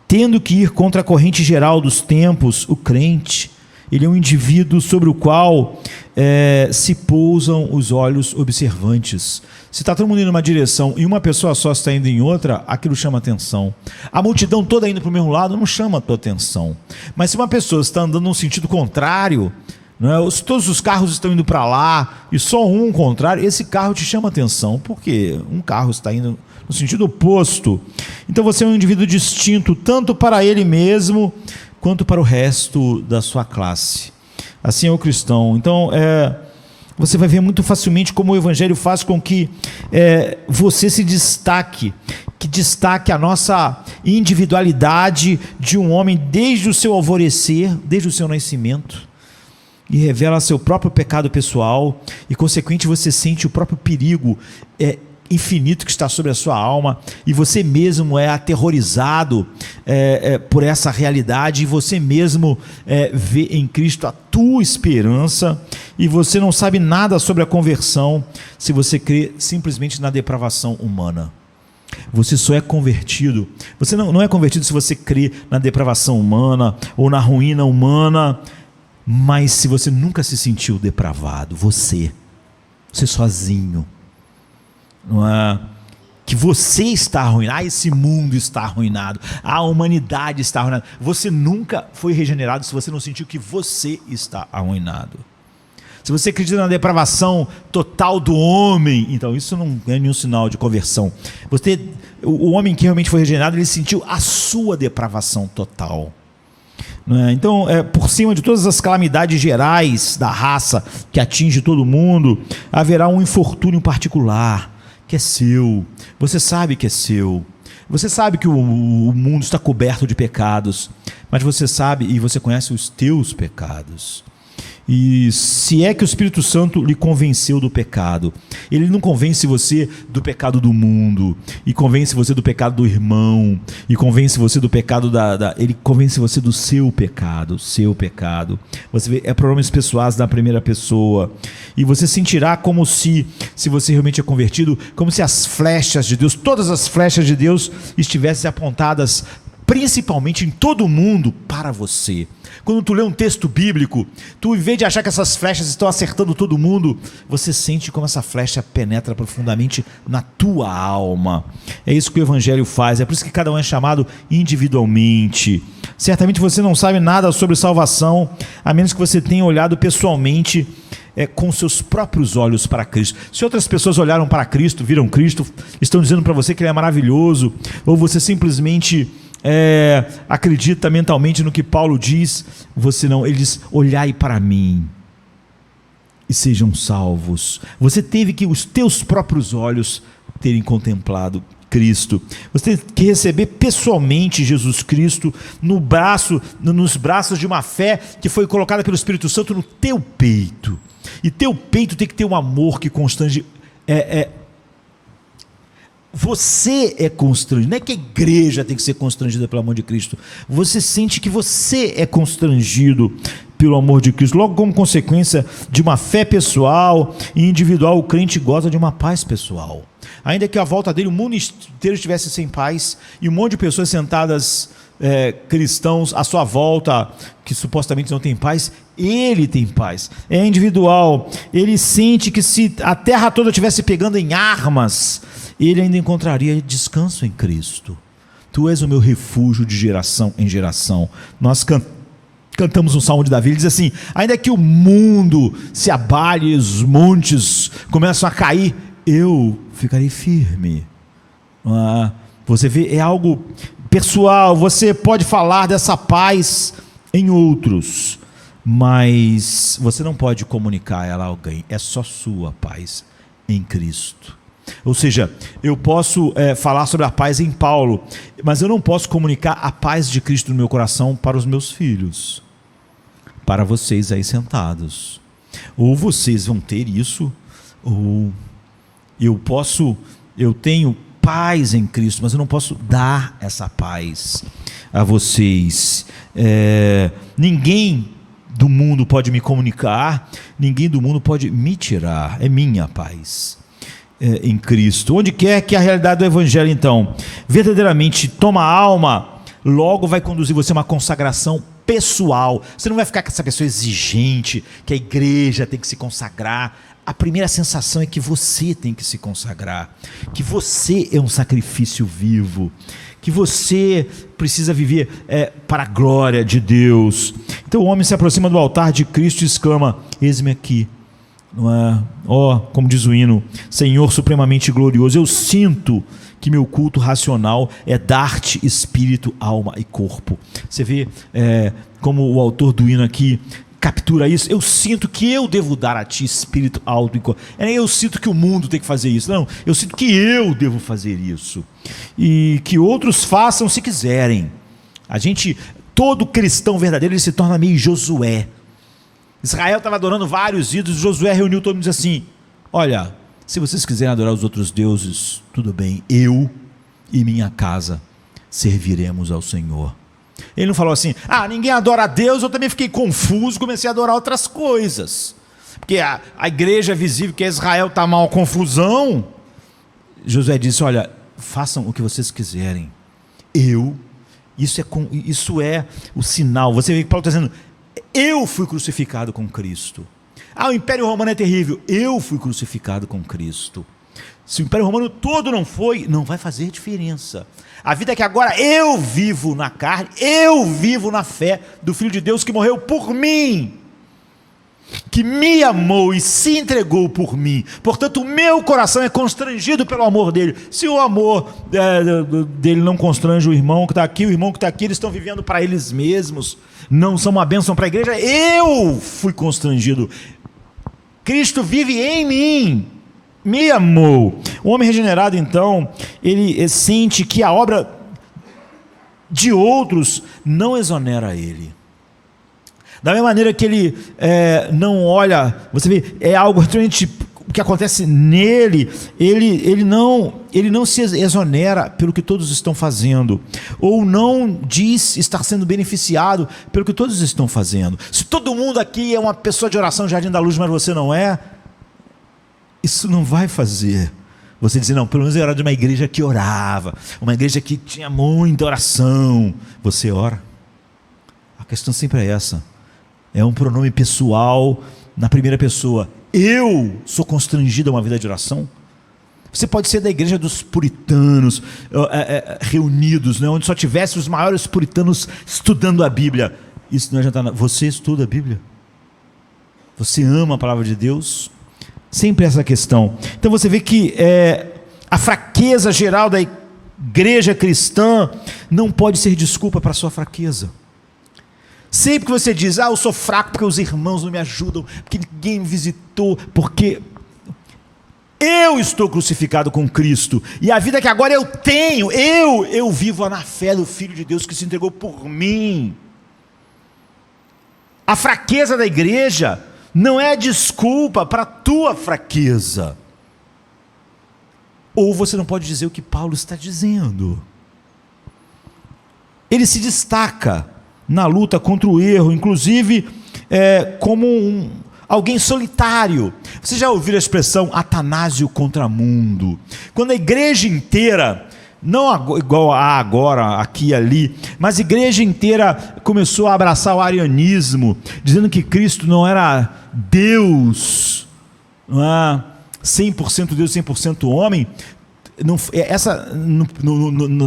tendo que ir contra a corrente geral dos tempos, o crente, ele é um indivíduo sobre o qual se pousam os olhos observantes. Se está todo mundo indo numa direção e uma pessoa só está indo em outra, aquilo chama atenção. A multidão toda indo para o mesmo lado não chama a tua atenção. Mas se uma pessoa está andando num sentido contrário, não é? Se todos os carros estão indo para lá e só um contrário, esse carro te chama atenção, porque um carro está indo no sentido oposto. Então você é um indivíduo distinto, tanto para ele mesmo quanto para o resto da sua classe. Assim é o cristão. Então você vai ver muito facilmente como o Evangelho faz com que você se destaque, que destaque a nossa individualidade de um homem desde o seu alvorecer, desde o seu nascimento, e revela seu próprio pecado pessoal, e consequentemente você sente o próprio perigo infinito que está sobre a sua alma, e você mesmo é aterrorizado por essa realidade, e você mesmo vê em Cristo a tua esperança, e você não sabe nada sobre a conversão se você crê simplesmente na depravação humana. Você só é convertido, você não é convertido se você crê na depravação humana ou na ruína humana, mas se você nunca se sentiu depravado, você sozinho, não é? Que você está arruinado, esse mundo está arruinado, a humanidade está arruinada. Você nunca foi regenerado se você não sentiu que você está arruinado. Se você acredita na depravação total do homem, então isso não é nenhum sinal de conversão. O homem que realmente foi regenerado, ele sentiu a sua depravação total. Então, por cima de todas as calamidades gerais da raça que atinge todo mundo, haverá um infortúnio particular, que é seu. Você sabe que é seu. Você sabe que o mundo está coberto de pecados, mas você sabe e você conhece os teus pecados. E se é que o Espírito Santo lhe convenceu do pecado, ele não convence você do pecado do mundo, e convence você do pecado do irmão, e convence você do pecado ele convence você do seu pecado, Você vê, pronomes pessoais da primeira pessoa, e você sentirá como se você realmente é convertido, como se as flechas de Deus, todas as flechas de Deus estivessem apontadas principalmente em todo o mundo para você. Quando tu lê um texto bíblico, tu, em vez de achar que essas flechas estão acertando todo mundo, você sente como essa flecha penetra profundamente na tua alma. É isso que o Evangelho faz, é por isso que cada um é chamado individualmente. Certamente você não sabe nada sobre salvação, a menos que você tenha olhado pessoalmente com seus próprios olhos para Cristo. Se outras pessoas olharam para Cristo, viram Cristo, estão dizendo para você que Ele é maravilhoso, ou você simplesmente acredita mentalmente no que Paulo diz, você não, ele diz: olhai para mim e sejam salvos. Você teve que os teus próprios olhos terem contemplado Cristo, você tem que receber pessoalmente Jesus Cristo nos braços de uma fé que foi colocada pelo Espírito Santo no teu peito, e teu peito tem que ter um amor que constrange. Você é constrangido, não é que a igreja tem que ser constrangida pelo amor de Cristo, você sente que você é constrangido pelo amor de Cristo. Logo, como consequência de uma fé pessoal e individual, o crente goza de uma paz pessoal. Ainda que à volta dele o mundo inteiro estivesse sem paz, e um monte de pessoas sentadas, cristãos à sua volta, que supostamente não tem paz, ele tem paz, é individual. Ele sente que se a terra toda estivesse pegando em armas, ele ainda encontraria descanso em Cristo. Tu és o meu refúgio de geração em geração. Nós cantamos um salmo de Davi, ele diz assim: ainda que o mundo se abale, os montes começam a cair, eu ficarei firme. Você vê, é algo pessoal. Você pode falar dessa paz em outros, mas você não pode comunicar ela a alguém. É só sua paz em Cristo. Ou seja, eu posso falar sobre a paz em Paulo, mas eu não posso comunicar a paz de Cristo no meu coração para os meus filhos, para vocês aí sentados. Ou vocês vão ter isso, ou eu tenho paz em Cristo, mas eu não posso dar essa paz a vocês. Ninguém do mundo pode me comunicar, ninguém do mundo pode me tirar, é minha paz em Cristo. Onde quer que a realidade do Evangelho, então, verdadeiramente toma alma, logo vai conduzir você a uma consagração pessoal. Você não vai ficar com essa pessoa exigente, que a igreja tem que se consagrar. A primeira sensação é que você tem que se consagrar, que você é um sacrifício vivo, que você precisa viver para a glória de Deus. Então o homem se aproxima do altar de Cristo e exclama: eis-me aqui. Não é? Como diz o hino, Senhor supremamente glorioso, eu sinto que meu culto racional é dar-te espírito, alma e corpo. Você vê como o autor do hino aqui captura isso. Eu sinto que eu devo dar a ti espírito alto. Eu sinto que o mundo tem que fazer isso. Não, eu sinto que eu devo fazer isso. E que outros façam se quiserem. Todo cristão verdadeiro, ele se torna meio Josué. Israel estava adorando vários ídolos. Josué reuniu todo mundo e disse assim: olha, se vocês quiserem adorar os outros deuses, tudo bem, eu e minha casa serviremos ao Senhor. Ele não falou assim: ninguém adora a Deus. Eu também fiquei confuso, comecei a adorar outras coisas, porque a igreja visível, que é Israel, está mal, confusão. Josué disse: olha, façam o que vocês quiserem, isso é o sinal. Você vê que Paulo está dizendo: eu fui crucificado com Cristo. O Império Romano é terrível, eu fui crucificado com Cristo. Se o Império Romano todo não foi, não vai fazer diferença. A vida que agora eu vivo na carne, eu vivo na fé do Filho de Deus que morreu por mim, que me amou e se entregou por mim. Portanto, o meu coração é constrangido pelo amor dele. Se o amor dele não constrange o irmão que está aqui, eles estão vivendo para eles mesmos, não são uma bênção para a igreja. Eu fui constrangido. Cristo vive em mim, me amou. O homem regenerado, então, ele sente que a obra de outros não exonera ele. Da mesma maneira que ele não olha, você vê, é algo realmente o que acontece nele, ele não se exonera pelo que todos estão fazendo, ou não diz estar sendo beneficiado pelo que todos estão fazendo. Se todo mundo aqui é uma pessoa de oração Jardim da Luz, mas você não é, isso não vai fazer você dizer: não, pelo menos eu era de uma igreja que orava, uma igreja que tinha muita oração. Você ora? A questão sempre é essa. É um pronome pessoal na primeira pessoa. Eu sou constrangido a uma vida de oração. Você pode ser da igreja dos puritanos reunidos, né, onde só tivesse os maiores puritanos estudando a Bíblia. Isso não adianta nada. Você estuda a Bíblia? Você ama a palavra de Deus? Sempre essa questão. Então você vê que a fraqueza geral da igreja cristã não pode ser desculpa para a sua fraqueza. Sempre que você diz: eu sou fraco porque os irmãos não me ajudam, porque ninguém me visitou, porque eu estou crucificado com Cristo, e a vida que agora eu tenho, eu vivo na fé do Filho de Deus que se entregou por mim. A fraqueza da igreja não é desculpa para a tua fraqueza. Ou você não pode dizer o que Paulo está dizendo. Ele se destaca na luta contra o erro, inclusive como alguém solitário. Você já ouviu a expressão Atanásio contra mundo? Quando a igreja inteira, não igual a agora, aqui e ali, mas a igreja inteira começou a abraçar o arianismo, dizendo que Cristo não era Deus, não é 100% Deus, 100% homem.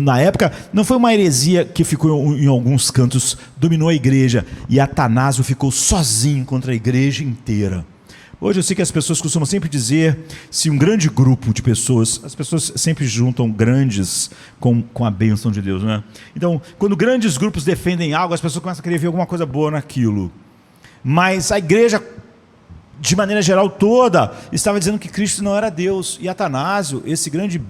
Na época não foi uma heresia que ficou em alguns cantos, dominou a igreja, e Atanásio ficou sozinho contra a igreja inteira. Hoje eu sei que as pessoas costumam sempre dizer, se um grande grupo de pessoas, as pessoas sempre juntam grandes com a bênção de Deus, né? Então, quando grandes grupos defendem algo, as pessoas começam a querer ver alguma coisa boa naquilo. Mas a igreja, de maneira geral toda, estava dizendo que Cristo não era Deus. E Atanásio, esse grande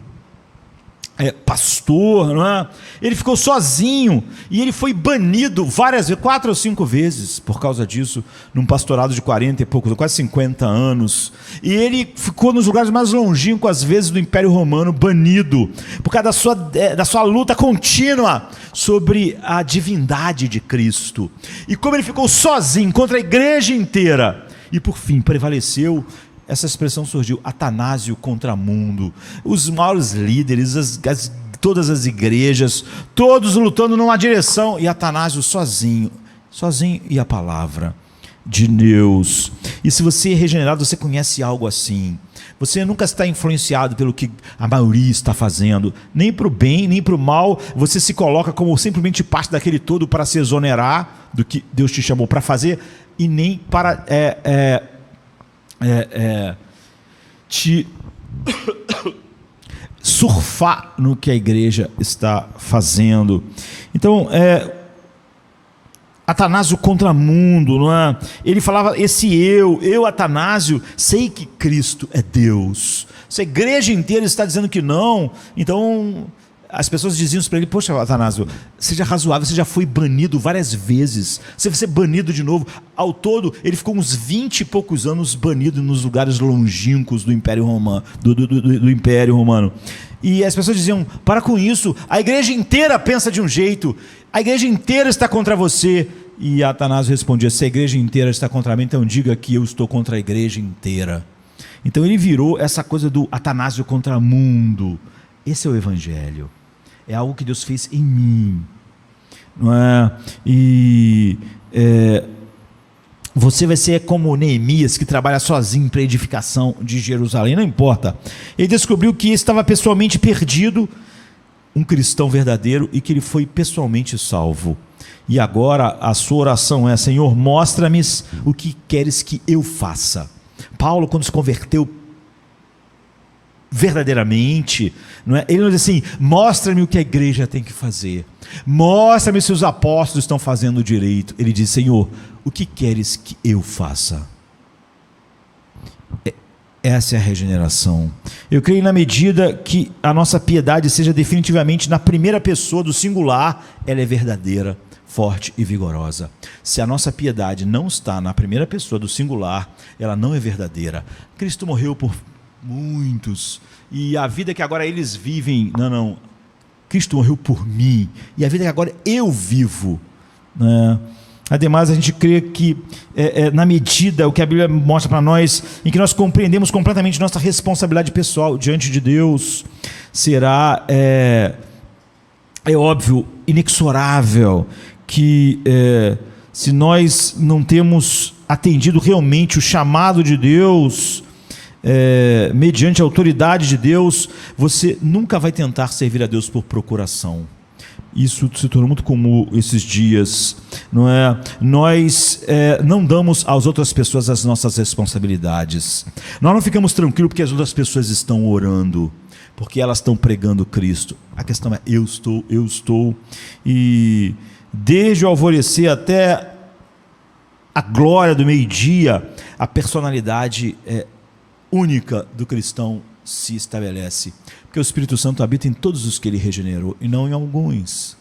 pastor, não é? Ele ficou sozinho e ele foi banido várias vezes, 4 ou 5 vezes por causa disso, num pastorado de 40 e poucos, quase 50 anos. E ele ficou nos lugares mais longínquos, às vezes, do Império Romano, banido, por causa da sua luta contínua sobre a divindade de Cristo. E como ele ficou sozinho contra a igreja inteira, e por fim prevaleceu, essa expressão surgiu: Atanásio contra mundo. Os maiores líderes, todas as igrejas, todos lutando numa direção, e Atanásio sozinho e a palavra de Deus. E se você é regenerado, você conhece algo assim. Você nunca está influenciado pelo que a maioria está fazendo, nem para o bem, nem para o mal. Você se coloca como simplesmente parte daquele todo para se exonerar do que Deus te chamou para fazer, e nem para te surfar no que a igreja está fazendo. Então, Atanásio Contramundo, não é? Ele falava, eu Atanásio, sei que Cristo é Deus. Se a igreja inteira está dizendo que não, então as pessoas diziam isso para ele: poxa, Atanásio, seja razoável, você já foi banido várias vezes, você vai ser banido de novo. Ao todo, ele ficou uns 20 e poucos anos banido nos lugares longínquos do Império Romano, do Império Romano. E as pessoas diziam: para com isso, a igreja inteira pensa de um jeito, a igreja inteira está contra você. E Atanásio respondia: se a igreja inteira está contra mim, então diga que eu estou contra a igreja inteira. Então ele virou essa coisa do Atanásio Contramundo. Esse é o evangelho, é algo que Deus fez em mim, não é? Você vai ser como Neemias, que trabalha sozinho para a edificação de Jerusalém, não importa. Ele descobriu que estava pessoalmente perdido, um cristão verdadeiro, e que ele foi pessoalmente salvo. E agora a sua oração é: Senhor, mostra-me o que queres que eu faça. Paulo, quando se converteu verdadeiramente, não é? Ele não diz assim: mostra-me o que a igreja tem que fazer, mostra-me se os apóstolos estão fazendo direito. Ele diz: Senhor, o que queres que eu faça? Essa é a regeneração. Eu creio na medida que a nossa piedade seja definitivamente na primeira pessoa do singular, ela é verdadeira, forte e vigorosa. Se a nossa piedade não está na primeira pessoa do singular, ela não é verdadeira. Cristo morreu por muitos, e a vida que agora eles vivem, não, Cristo morreu por mim, e a vida que agora eu vivo, né? Ademais, a gente crê que na medida, o que a Bíblia mostra para nós, em que nós compreendemos completamente nossa responsabilidade pessoal diante de Deus, será, é óbvio, inexorável, que se nós não temos atendido realmente o chamado de Deus, mediante a autoridade de Deus, você nunca vai tentar servir a Deus por procuração. Isso se tornou muito comum esses dias, não é? Nós não damos às outras pessoas as nossas responsabilidades. Nós não ficamos tranquilos porque as outras pessoas estão orando, porque elas estão pregando Cristo. A questão é: eu estou. E desde o alvorecer até a glória do meio-dia, a personalidade única do cristão se estabelece, porque o Espírito Santo habita em todos os que ele regenerou e não em alguns.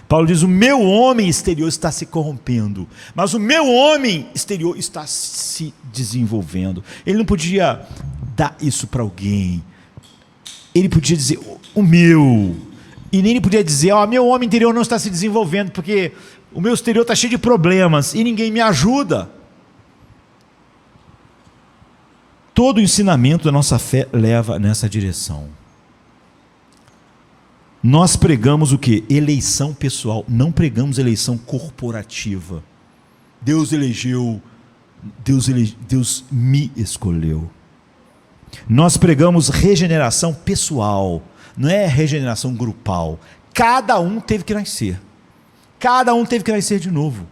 Paulo diz: o meu homem exterior está se corrompendo, mas o meu homem exterior está se desenvolvendo. Ele não podia dar isso para alguém, ele podia dizer o meu, e nem ele podia dizer: meu homem interior não está se desenvolvendo porque o meu exterior está cheio de problemas e ninguém me ajuda. Todo o ensinamento da nossa fé leva nessa direção. Nós pregamos o quê? Eleição pessoal, não pregamos eleição corporativa. Deus elegeu, Deus me escolheu. Nós pregamos regeneração pessoal, não é regeneração grupal. Cada um teve que nascer. Cada um teve que nascer de novo.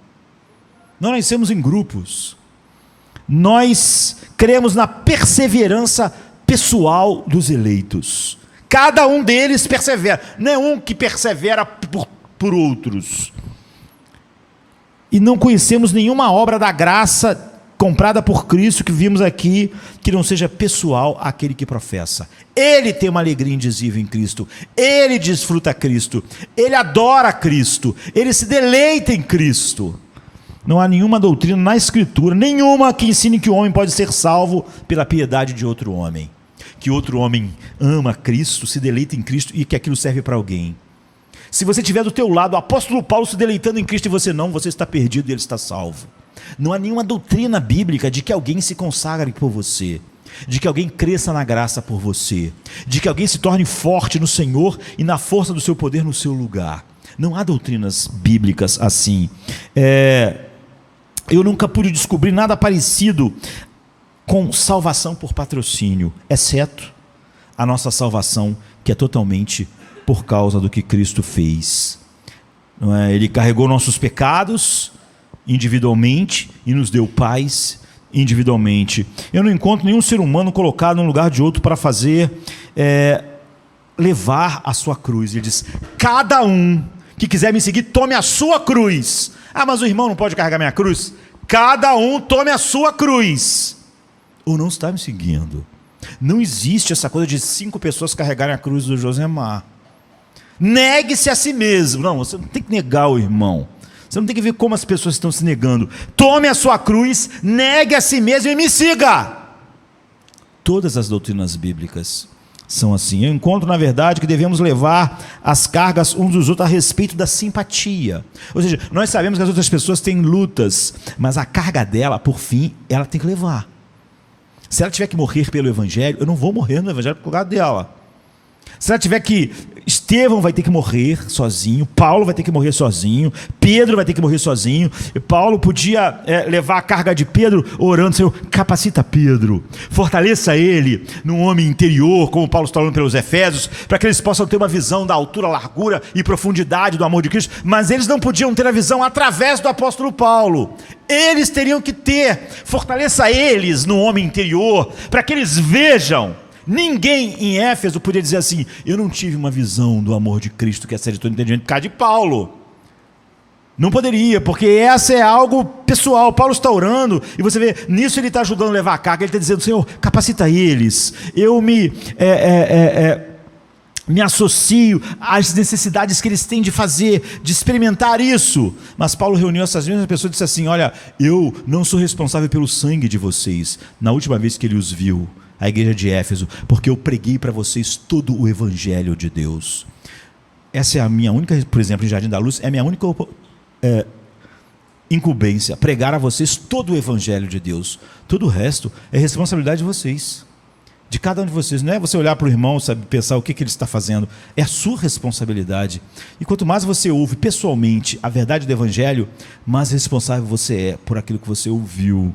Nós nascemos em grupos. Nós cremos na perseverança pessoal dos eleitos. Cada um deles persevera. Não é um que persevera por outros. E não conhecemos nenhuma obra da graça comprada por Cristo que vimos aqui, que não seja pessoal àquele que professa. Ele tem uma alegria indizível em Cristo. Ele desfruta Cristo. Ele adora Cristo. Ele se deleita em Cristo. Não há nenhuma doutrina na Escritura, nenhuma, que ensine que o homem pode ser salvo pela piedade de outro homem. Que outro homem ama Cristo, se deleita em Cristo e que aquilo serve para alguém. Se você tiver do teu lado o apóstolo Paulo se deleitando em Cristo e você não, você está perdido e ele está salvo. Não há nenhuma doutrina bíblica de que alguém se consagre por você, de que alguém cresça na graça por você, de que alguém se torne forte no Senhor e na força do seu poder no seu lugar. Não há doutrinas bíblicas assim. Eu nunca pude descobrir nada parecido com salvação por patrocínio, exceto a nossa salvação, que é totalmente por causa do que Cristo fez. Não é? Ele carregou nossos pecados individualmente e nos deu paz individualmente. Eu não encontro nenhum ser humano colocado no lugar de outro para fazer levar a sua cruz. Ele diz: cada um que quiser me seguir, tome a sua cruz. Ah, mas o irmão não pode carregar minha cruz. Cada um tome a sua cruz. Ou não está me seguindo. Não existe essa coisa de 5 pessoas carregarem a cruz do Josemar. Negue-se a si mesmo. Não, você não tem que negar o irmão. Você não tem que ver como as pessoas estão se negando. Tome a sua cruz, negue a si mesmo e me siga. Todas as doutrinas bíblicas são assim. Eu encontro, na verdade, que devemos levar as cargas uns dos outros a respeito da simpatia. Ou seja, nós sabemos que as outras pessoas têm lutas, mas a carga dela, por fim, ela tem que levar. Se ela tiver que morrer pelo Evangelho, eu não vou morrer no Evangelho por lugar dela. Se ela tiver que... Estevão vai ter que morrer sozinho, Paulo vai ter que morrer sozinho, Pedro vai ter que morrer sozinho. Paulo podia levar a carga de Pedro orando: Senhor, capacita Pedro, fortaleça ele num homem interior, como Paulo está falando pelos Efésios, para que eles possam ter uma visão da altura, largura e profundidade do amor de Cristo. Mas eles não podiam ter a visão através do apóstolo Paulo. Eles teriam que ter, fortaleça eles no homem interior, para que eles vejam. Ninguém em Éfeso podia dizer assim: eu não tive uma visão do amor de Cristo que excede todo entendimento por causa de Paulo. Não poderia, porque essa é algo pessoal. Paulo está orando e você vê, nisso ele está ajudando a levar a carga. Ele está dizendo: Senhor, capacita eles. Eu me associo às necessidades que eles têm de fazer, de experimentar isso. Mas Paulo reuniu essas mesmas pessoas e disse assim: olha, eu não sou responsável pelo sangue de vocês. Na última vez que ele os viu, a igreja de Éfeso, porque eu preguei para vocês todo o Evangelho de Deus. Essa é a minha única, por exemplo, em Jardim da Luz, é a minha única incumbência, pregar a vocês todo o Evangelho de Deus. Todo o resto é responsabilidade de vocês, de cada um de vocês. Não é você olhar para o irmão, sabe, pensar o que ele está fazendo, é a sua responsabilidade. E quanto mais você ouve pessoalmente a verdade do Evangelho, mais responsável você é por aquilo que você ouviu.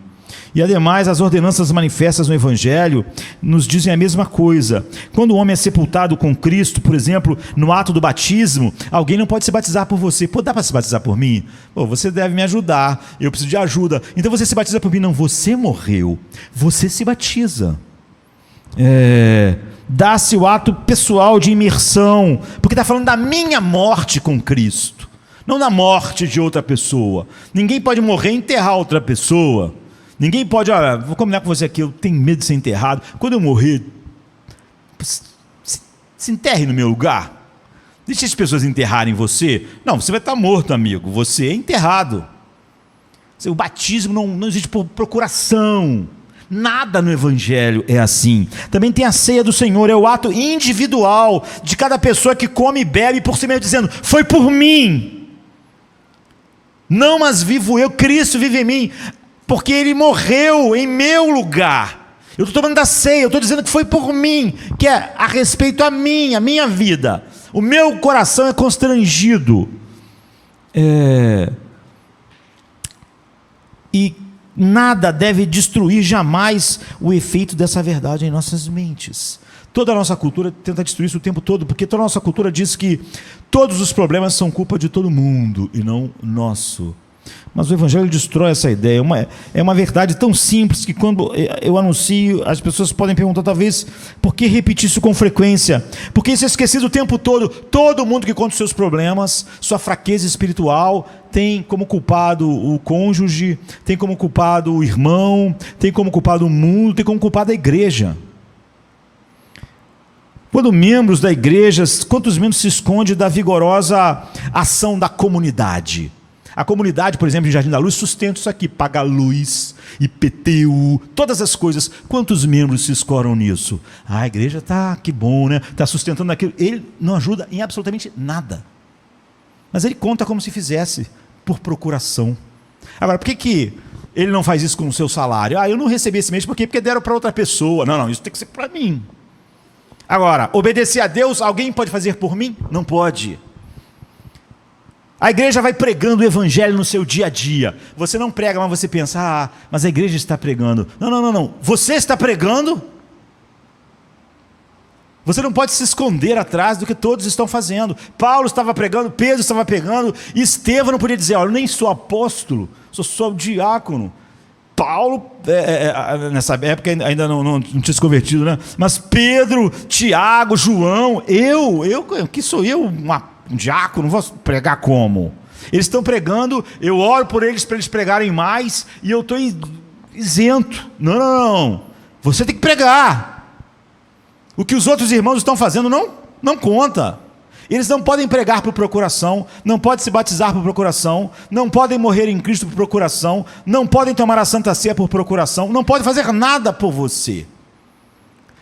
E ademais, as ordenanças manifestas no Evangelho nos dizem a mesma coisa. Quando o homem é sepultado com Cristo, por exemplo, no ato do batismo, alguém não pode se batizar por você. Pô, dá para se batizar por mim? Pô, você deve me ajudar, eu preciso de ajuda. Então você se batiza por mim? Não, você morreu, você se batiza. Dá-se o ato pessoal de imersão, porque está falando da minha morte com Cristo, não da morte de outra pessoa. Ninguém pode morrer e enterrar outra pessoa. Ninguém pode, olha, vou combinar com você aqui, eu tenho medo de ser enterrado. Quando eu morrer, se enterre no meu lugar. Deixe as pessoas enterrarem você. Não, você vai estar morto, amigo. Você é enterrado. O batismo não existe por procuração. Nada no Evangelho é assim. Também tem a ceia do Senhor, é o ato individual de cada pessoa que come e bebe por si mesmo, dizendo: foi por mim. Não mas vivo eu, Cristo vive em mim. Porque ele morreu em meu lugar. Eu estou tomando da ceia, eu estou dizendo que foi por mim, que é a respeito a minha vida. O meu coração é constrangido. E nada deve destruir jamais o efeito dessa verdade em nossas mentes. Toda a nossa cultura tenta destruir isso o tempo todo, porque toda a nossa cultura diz que todos os problemas são culpa de todo mundo e não nosso. Mas o Evangelho destrói essa ideia. É uma verdade tão simples que quando eu anuncio, as pessoas podem perguntar talvez: por que repetir isso com frequência? Porque isso é esquecido o tempo todo. Todo mundo que conta os seus problemas, sua fraqueza espiritual, tem como culpado o cônjuge, tem como culpado o irmão, tem como culpado o mundo, tem como culpado a igreja. Quando membros da igreja, quantos membros se esconde da vigorosa ação da comunidade? A comunidade, por exemplo, em Jardim da Luz, sustenta isso aqui, paga luz, IPTU, todas as coisas. Quantos membros se escoram nisso? A igreja está, que bom, né? Está sustentando aquilo. Ele não ajuda em absolutamente nada. Mas ele conta como se fizesse, por procuração. Agora, por que ele não faz isso com o seu salário? Eu não recebi esse mês, por quê? Porque deram para outra pessoa. Não, isso tem que ser para mim. Agora, obedecer a Deus, alguém pode fazer por mim? Não pode. A igreja vai pregando o Evangelho no seu dia a dia. Você não prega, mas você pensa: mas a igreja está pregando. Não. Você está pregando. Você não pode se esconder atrás do que todos estão fazendo. Paulo estava pregando, Pedro estava pregando, Estevão não podia dizer: eu nem sou apóstolo, sou só diácono. Paulo, nessa época ainda não tinha se convertido, né? Mas Pedro, Tiago, João, eu que sou eu, um diácono, não vou pregar como? Eles estão pregando, eu oro por eles para eles pregarem mais, e eu estou isento. Não, não, não. Você tem que pregar. O que os outros irmãos estão fazendo não conta. Eles não podem pregar por procuração, não podem se batizar por procuração, não podem morrer em Cristo por procuração, não podem tomar a Santa Ceia por procuração, não podem fazer nada por você.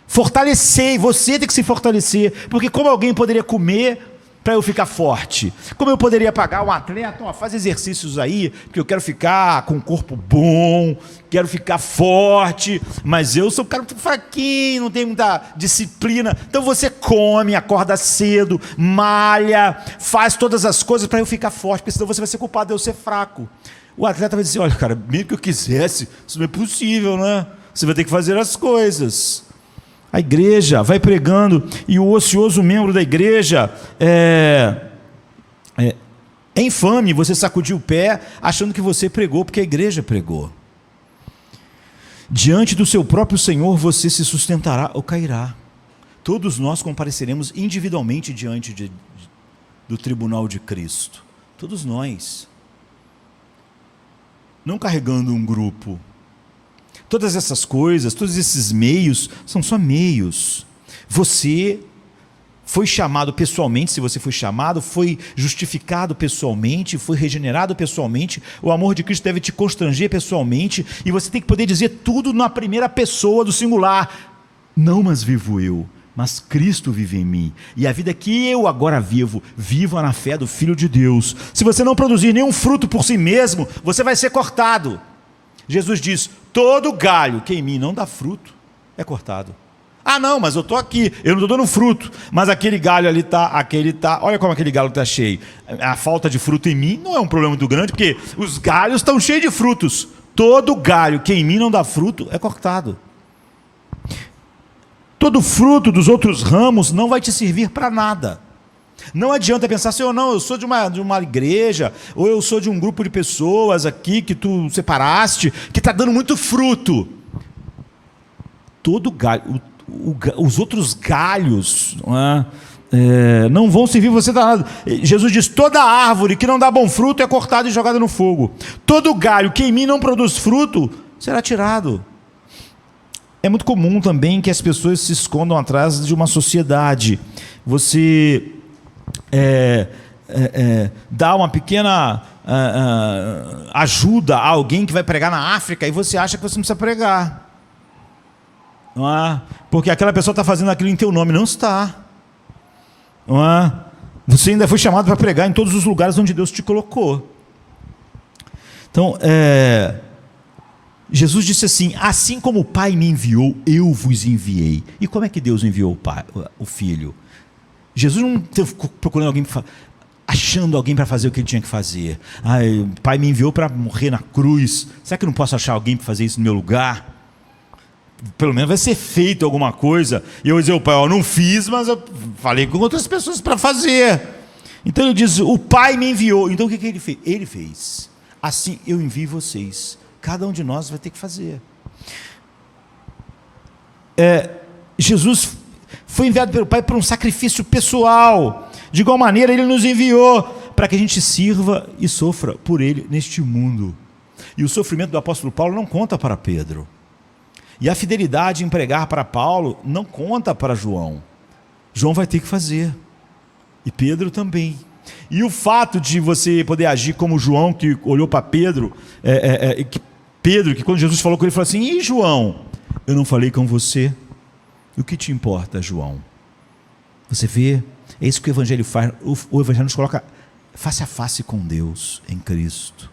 Fortalecer, você tem que se fortalecer, porque como alguém poderia comer para eu ficar forte? Como eu poderia pagar um atleta, faz exercícios aí, porque eu quero ficar com um corpo bom, quero ficar forte, mas eu sou um cara muito fraquinho, não tenho muita disciplina. Então você come, acorda cedo, malha, faz todas as coisas para eu ficar forte, porque senão você vai ser culpado de eu ser fraco. O atleta vai dizer, olha cara, mesmo que eu quisesse, isso não é possível, né? Você vai ter que fazer as coisas. A igreja vai pregando, e o ocioso membro da igreja é infame você sacudir o pé achando que você pregou porque a igreja pregou. Diante do seu próprio Senhor você se sustentará ou cairá. Todos nós compareceremos individualmente diante do tribunal de Cristo. Todos nós. Não carregando um grupo. Todas essas coisas, todos esses meios, são só meios. Você foi chamado pessoalmente, se você foi chamado, foi justificado pessoalmente, foi regenerado pessoalmente, o amor de Cristo deve te constranger pessoalmente, e você tem que poder dizer tudo na primeira pessoa do singular. Não mas vivo eu, mas Cristo vive em mim, e a vida que eu agora vivo na fé do Filho de Deus. Se você não produzir nenhum fruto por si mesmo, você vai ser cortado. Jesus diz, todo galho que em mim não dá fruto, é cortado. Ah não, mas eu estou aqui, eu não estou dando fruto, mas aquele galho ali está, aquele está, olha como aquele galho está cheio. A falta de fruto em mim não é um problema muito grande, porque os galhos estão cheios de frutos. Todo galho que em mim não dá fruto, é cortado. Todo fruto dos outros ramos não vai te servir para nada. Não adianta pensar assim, ou não, eu sou de uma igreja, ou eu sou de um grupo de pessoas aqui que tu separaste, que está dando muito fruto. Todo galho, os outros galhos não vão servir você para nada. Jesus diz, toda árvore que não dá bom fruto é cortada e jogada no fogo. Todo galho que em mim não produz fruto, será tirado. É muito comum também que as pessoas se escondam atrás de uma sociedade. Você dá uma pequena ajuda a alguém que vai pregar na África e você acha que você não precisa pregar, não é? Porque aquela pessoa está fazendo aquilo em teu nome. Não está, não é? Você ainda foi chamado para pregar em todos os lugares onde Deus te colocou. Então Jesus disse assim, assim como o Pai me enviou, eu vos enviei. E como é que Deus enviou o Filho? Jesus não esteve procurando alguém, achando alguém para fazer o que ele tinha que fazer. O Pai me enviou para morrer na cruz. Será que eu não posso achar alguém para fazer isso no meu lugar? Pelo menos vai ser feito alguma coisa. E eu vou dizer, Pai, eu não fiz, mas eu falei com outras pessoas para fazer. Então ele diz, o Pai me enviou. Então o que ele fez? Ele fez. Assim eu envio vocês. Cada um de nós vai ter que fazer. Jesus foi enviado pelo Pai para um sacrifício pessoal. De igual maneira, Ele nos enviou para que a gente sirva e sofra por Ele neste mundo. E o sofrimento do apóstolo Paulo não conta para Pedro. E a fidelidade em pregar para Paulo não conta para João. João vai ter que fazer. E Pedro também. E o fato de você poder agir como João, que olhou para Pedro, que quando Jesus falou com ele, falou assim, e João, eu não falei com você? E o que te importa, João? Você vê, é isso que o Evangelho faz. O Evangelho nos coloca face a face com Deus em Cristo.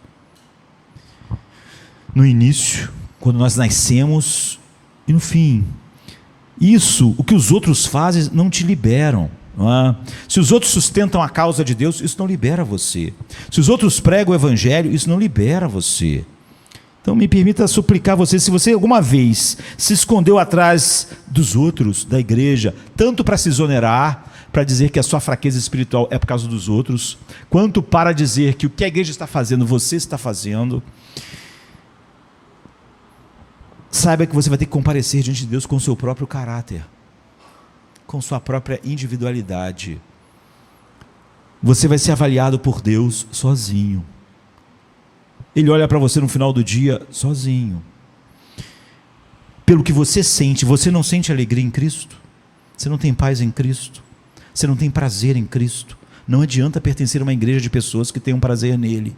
No início, quando nós nascemos, e no fim. Isso, o que os outros fazem, não te liberam. Não é? Se os outros sustentam a causa de Deus, isso não libera você. Se os outros pregam o Evangelho, isso não libera você. Então me permita suplicar você, se você alguma vez se escondeu atrás dos outros, da igreja, tanto para se exonerar, para dizer que a sua fraqueza espiritual é por causa dos outros, quanto para dizer que o que a igreja está fazendo, você está fazendo, saiba que você vai ter que comparecer diante de Deus com o seu próprio caráter, com sua própria individualidade. Você vai ser avaliado por Deus sozinho. Ele olha para você no final do dia sozinho. Pelo que você sente. Você não sente alegria em Cristo? Você não tem paz em Cristo? Você não tem prazer em Cristo? Não adianta pertencer a uma igreja de pessoas que tenham prazer nele.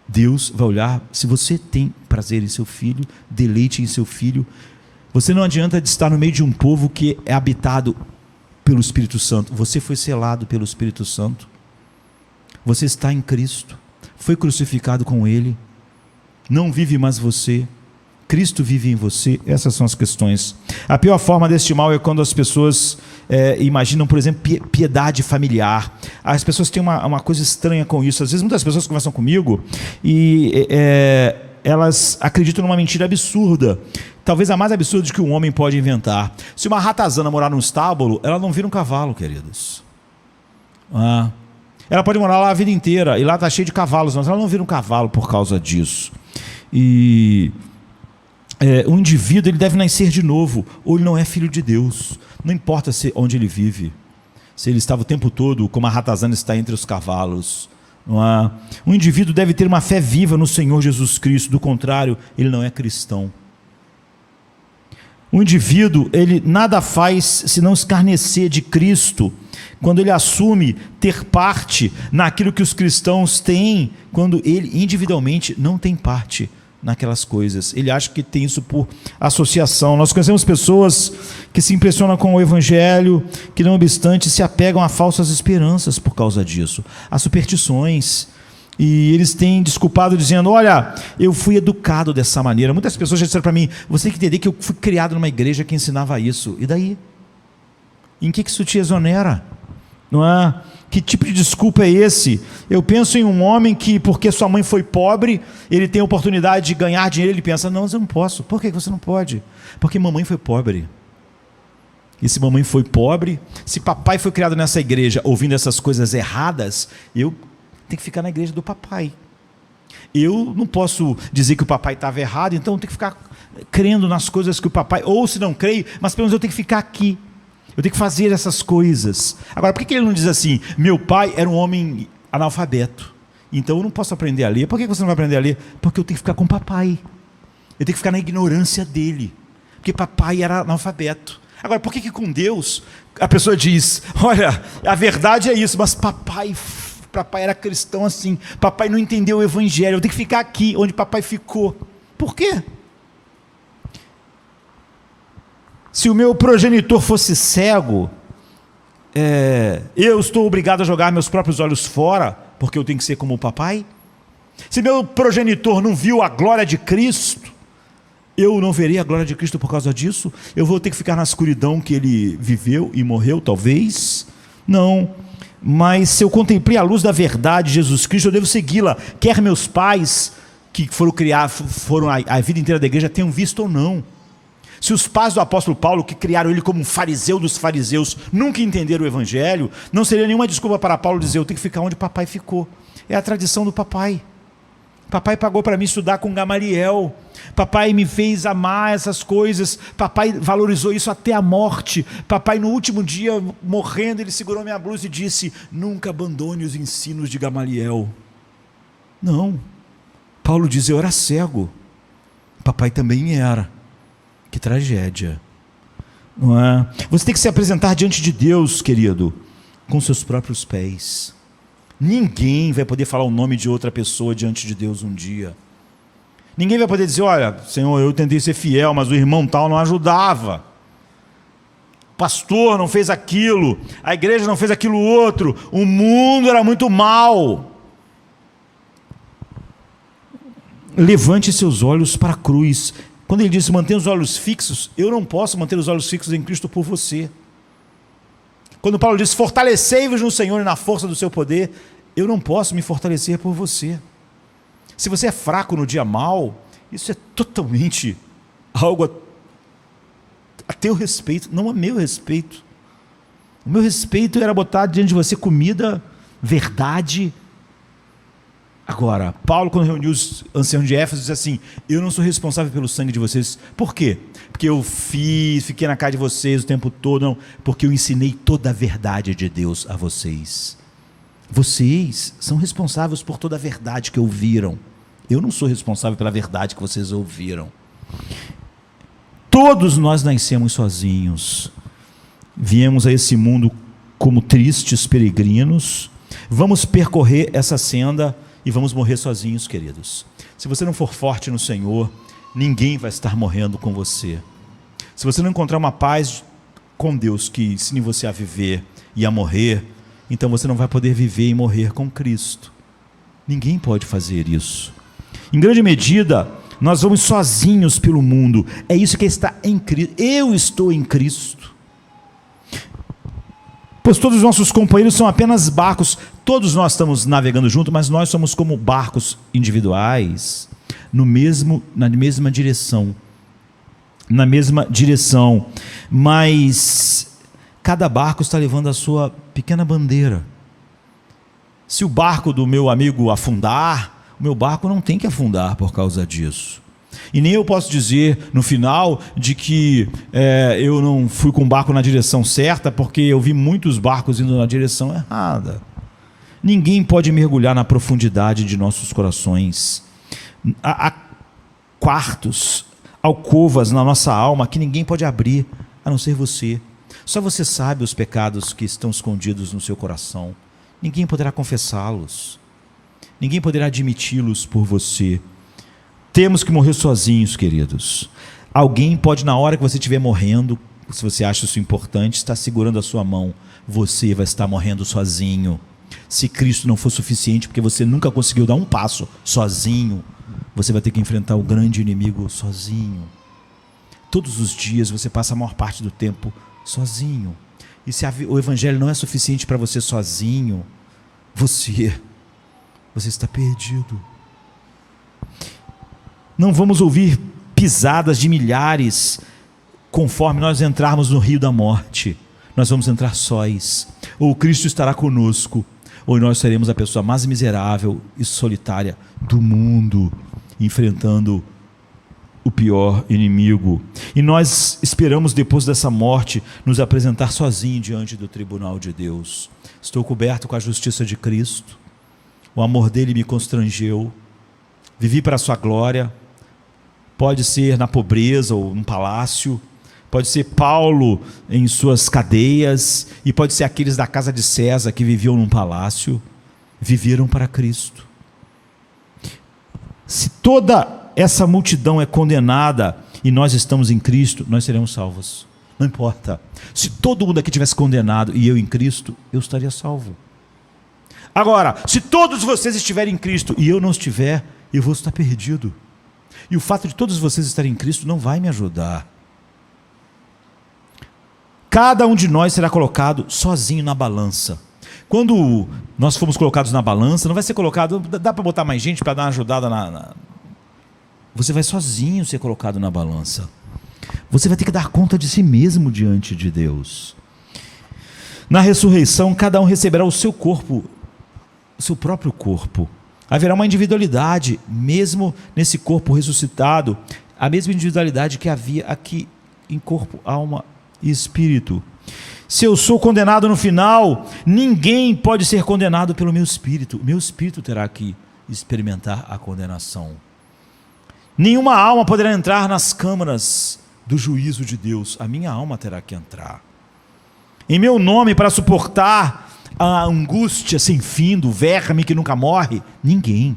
Deus vai olhar, se você tem prazer em seu filho, deleite em seu filho. Você não adianta de estar no meio de um povo que é habitado pelo Espírito Santo. Você foi selado pelo Espírito Santo. Você está em Cristo. Foi crucificado com Ele. Não vive mais você. Cristo vive em você. Essas são as questões. A pior forma deste mal é quando as pessoas imaginam, por exemplo, piedade familiar. As pessoas têm uma coisa estranha com isso. Às vezes muitas pessoas conversam comigo e elas acreditam numa mentira absurda. Talvez a mais absurda que um homem pode inventar. Se uma ratazana morar num estábulo, ela não vira um cavalo, queridos. Ela pode morar lá a vida inteira, e lá está cheio de cavalos, mas ela não vira um cavalo por causa disso. E o indivíduo, ele deve nascer de novo, ou ele não é filho de Deus. Não importa onde ele vive. Se ele estava o tempo todo, como a ratazana está entre os cavalos. Um indivíduo deve ter uma fé viva no Senhor Jesus Cristo, do contrário, ele não é cristão. O indivíduo, ele nada faz senão escarnecer de Cristo, quando ele assume ter parte naquilo que os cristãos têm, quando ele individualmente não tem parte naquelas coisas. Ele acha que tem isso por associação. Nós conhecemos pessoas que se impressionam com o Evangelho, que não obstante se apegam a falsas esperanças por causa disso, a superstições. E eles têm desculpado dizendo, olha, eu fui educado dessa maneira. Muitas pessoas já disseram para mim, você tem que entender que eu fui criado numa igreja que ensinava isso. E daí? Em que isso te exonera? Não é? Que tipo de desculpa é esse? Eu penso em um homem que, porque sua mãe foi pobre, ele tem a oportunidade de ganhar dinheiro, ele pensa, não, eu não posso. Por que você não pode? Porque mamãe foi pobre. E se mamãe foi pobre, se papai foi criado nessa igreja ouvindo essas coisas erradas, eu tenho que ficar na igreja do papai. Eu não posso dizer que o papai estava errado, então eu tenho que ficar crendo nas coisas que o papai, ou se não creio, mas pelo menos eu tenho que ficar aqui. Eu tenho que fazer essas coisas. Agora, por que ele não diz assim, meu pai era um homem analfabeto, então eu não posso aprender a ler? Por que você não vai aprender a ler? Porque eu tenho que ficar com o papai. Eu tenho que ficar na ignorância dele, porque papai era analfabeto. Agora, por que com Deus a pessoa diz, olha, a verdade é isso, mas papai era cristão assim, papai não entendeu o Evangelho, eu tenho que ficar aqui onde papai ficou. Por quê? Se o meu progenitor fosse cego, eu estou obrigado a jogar meus próprios olhos fora, porque eu tenho que ser como o papai? Se meu progenitor não viu a glória de Cristo, eu não verei a glória de Cristo por causa disso? Eu vou ter que ficar na escuridão que ele viveu e morreu, talvez? Não. Mas se eu contemplei a luz da verdade, Jesus Cristo, eu devo segui-la, quer meus pais, que foram a vida inteira da igreja, tenham visto ou não. Se os pais do apóstolo Paulo, que criaram ele como um fariseu dos fariseus, nunca entenderam o Evangelho, não seria nenhuma desculpa para Paulo dizer, eu tenho que ficar onde papai ficou. É a tradição do papai. Papai pagou para mim estudar com Gamaliel. Papai me fez amar essas coisas. Papai valorizou isso até a morte. Papai, no último dia, morrendo, ele segurou minha blusa e disse, nunca abandone os ensinos de Gamaliel. Não. Paulo diz, eu era cego. Papai também era. Que tragédia. Não é? Você tem que se apresentar diante de Deus, querido, com seus próprios pés. Ninguém vai poder falar o nome de outra pessoa diante de Deus um dia. Ninguém vai poder dizer, olha, Senhor, eu tentei ser fiel, mas o irmão tal não ajudava. O pastor não fez aquilo, a igreja não fez aquilo outro, o mundo era muito mal. Levante seus olhos para a cruz. Quando ele disse, mantenha os olhos fixos, eu não posso manter os olhos fixos em Cristo por você. Quando Paulo diz, fortalecei-vos no Senhor e na força do seu poder, eu não posso me fortalecer por você. Se você é fraco no dia mau, isso é totalmente algo a teu respeito, não a meu respeito. O meu respeito era botar diante de você comida, verdade. Agora, Paulo, quando reuniu os anciãos de Éfeso, disse assim, eu não sou responsável pelo sangue de vocês. Por quê? Porque eu fiquei na casa de vocês o tempo todo. Não, porque eu ensinei toda a verdade de Deus a vocês. Vocês são responsáveis por toda a verdade que ouviram. Eu não sou responsável pela verdade que vocês ouviram. Todos nós nascemos sozinhos. Viemos a esse mundo como tristes peregrinos. Vamos percorrer essa senda e vamos morrer sozinhos, queridos. Se você não for forte no Senhor, ninguém vai estar morrendo com você. Se você não encontrar uma paz com Deus que ensine você a viver e a morrer, então você não vai poder viver e morrer com Cristo. Ninguém pode fazer isso. Em grande medida, nós vamos sozinhos pelo mundo. É isso que está em Cristo. Eu estou em Cristo. Pois todos os nossos companheiros são apenas barcos. Todos nós estamos navegando juntos, mas nós somos como barcos individuais, na mesma direção. Na mesma direção. Mas cada barco está levando a sua pequena bandeira. Se o barco do meu amigo afundar, o meu barco não tem que afundar por causa disso. E nem eu posso dizer no final de que eu não fui com o barco na direção certa, porque eu vi muitos barcos indo na direção errada. Ninguém pode mergulhar na profundidade de nossos corações. Há quartos, alcovas na nossa alma que ninguém pode abrir, a não ser você. Só você sabe os pecados que estão escondidos no seu coração. Ninguém poderá confessá-los. Ninguém poderá admiti-los por você. Temos que morrer sozinhos, queridos. Alguém pode, na hora que você estiver morrendo, se você acha isso importante, estar segurando a sua mão. Você vai estar morrendo sozinho. Se Cristo não for suficiente, porque você nunca conseguiu dar um passo sozinho, você vai ter que enfrentar o grande inimigo sozinho. Todos os dias você passa a maior parte do tempo sozinho. E se o evangelho não é suficiente para você sozinho, você está perdido. Não vamos ouvir pisadas de milhares conforme nós entrarmos no rio da morte. Nós vamos entrar sós. Ou Cristo estará conosco, ou nós seremos a pessoa mais miserável e solitária do mundo, enfrentando o pior inimigo. E nós esperamos, depois dessa morte, nos apresentar sozinho diante do tribunal de Deus. Estou coberto com a justiça de Cristo. O amor dele me constrangeu. Vivi para a sua glória. Pode ser na pobreza ou num palácio. Pode ser Paulo em suas cadeias. E pode ser aqueles da casa de César que viviam num palácio. Viveram para Cristo. Se toda essa multidão é condenada e nós estamos em Cristo, nós seremos salvos. Não importa. Se todo mundo aqui tivesse condenado e eu em Cristo, eu estaria salvo. Agora, se todos vocês estiverem em Cristo e eu não estiver, eu vou estar perdido. E o fato de todos vocês estarem em Cristo não vai me ajudar. Cada um de nós será colocado sozinho na balança. Quando nós formos colocados na balança, não vai ser colocado, dá para botar mais gente para dar uma ajudada Você vai sozinho ser colocado na balança. Você vai ter que dar conta de si mesmo diante de Deus. Na ressurreição, cada um receberá o seu corpo, o seu próprio corpo. Haverá uma individualidade, mesmo nesse corpo ressuscitado, a mesma individualidade que havia aqui em corpo, alma e espírito. Se eu sou condenado no final, ninguém pode ser condenado pelo meu espírito. O meu espírito terá que experimentar a condenação. Nenhuma alma poderá entrar nas câmaras do juízo de Deus. A minha alma terá que entrar. Em meu nome, para suportar a angústia sem fim do verme que nunca morre, ninguém.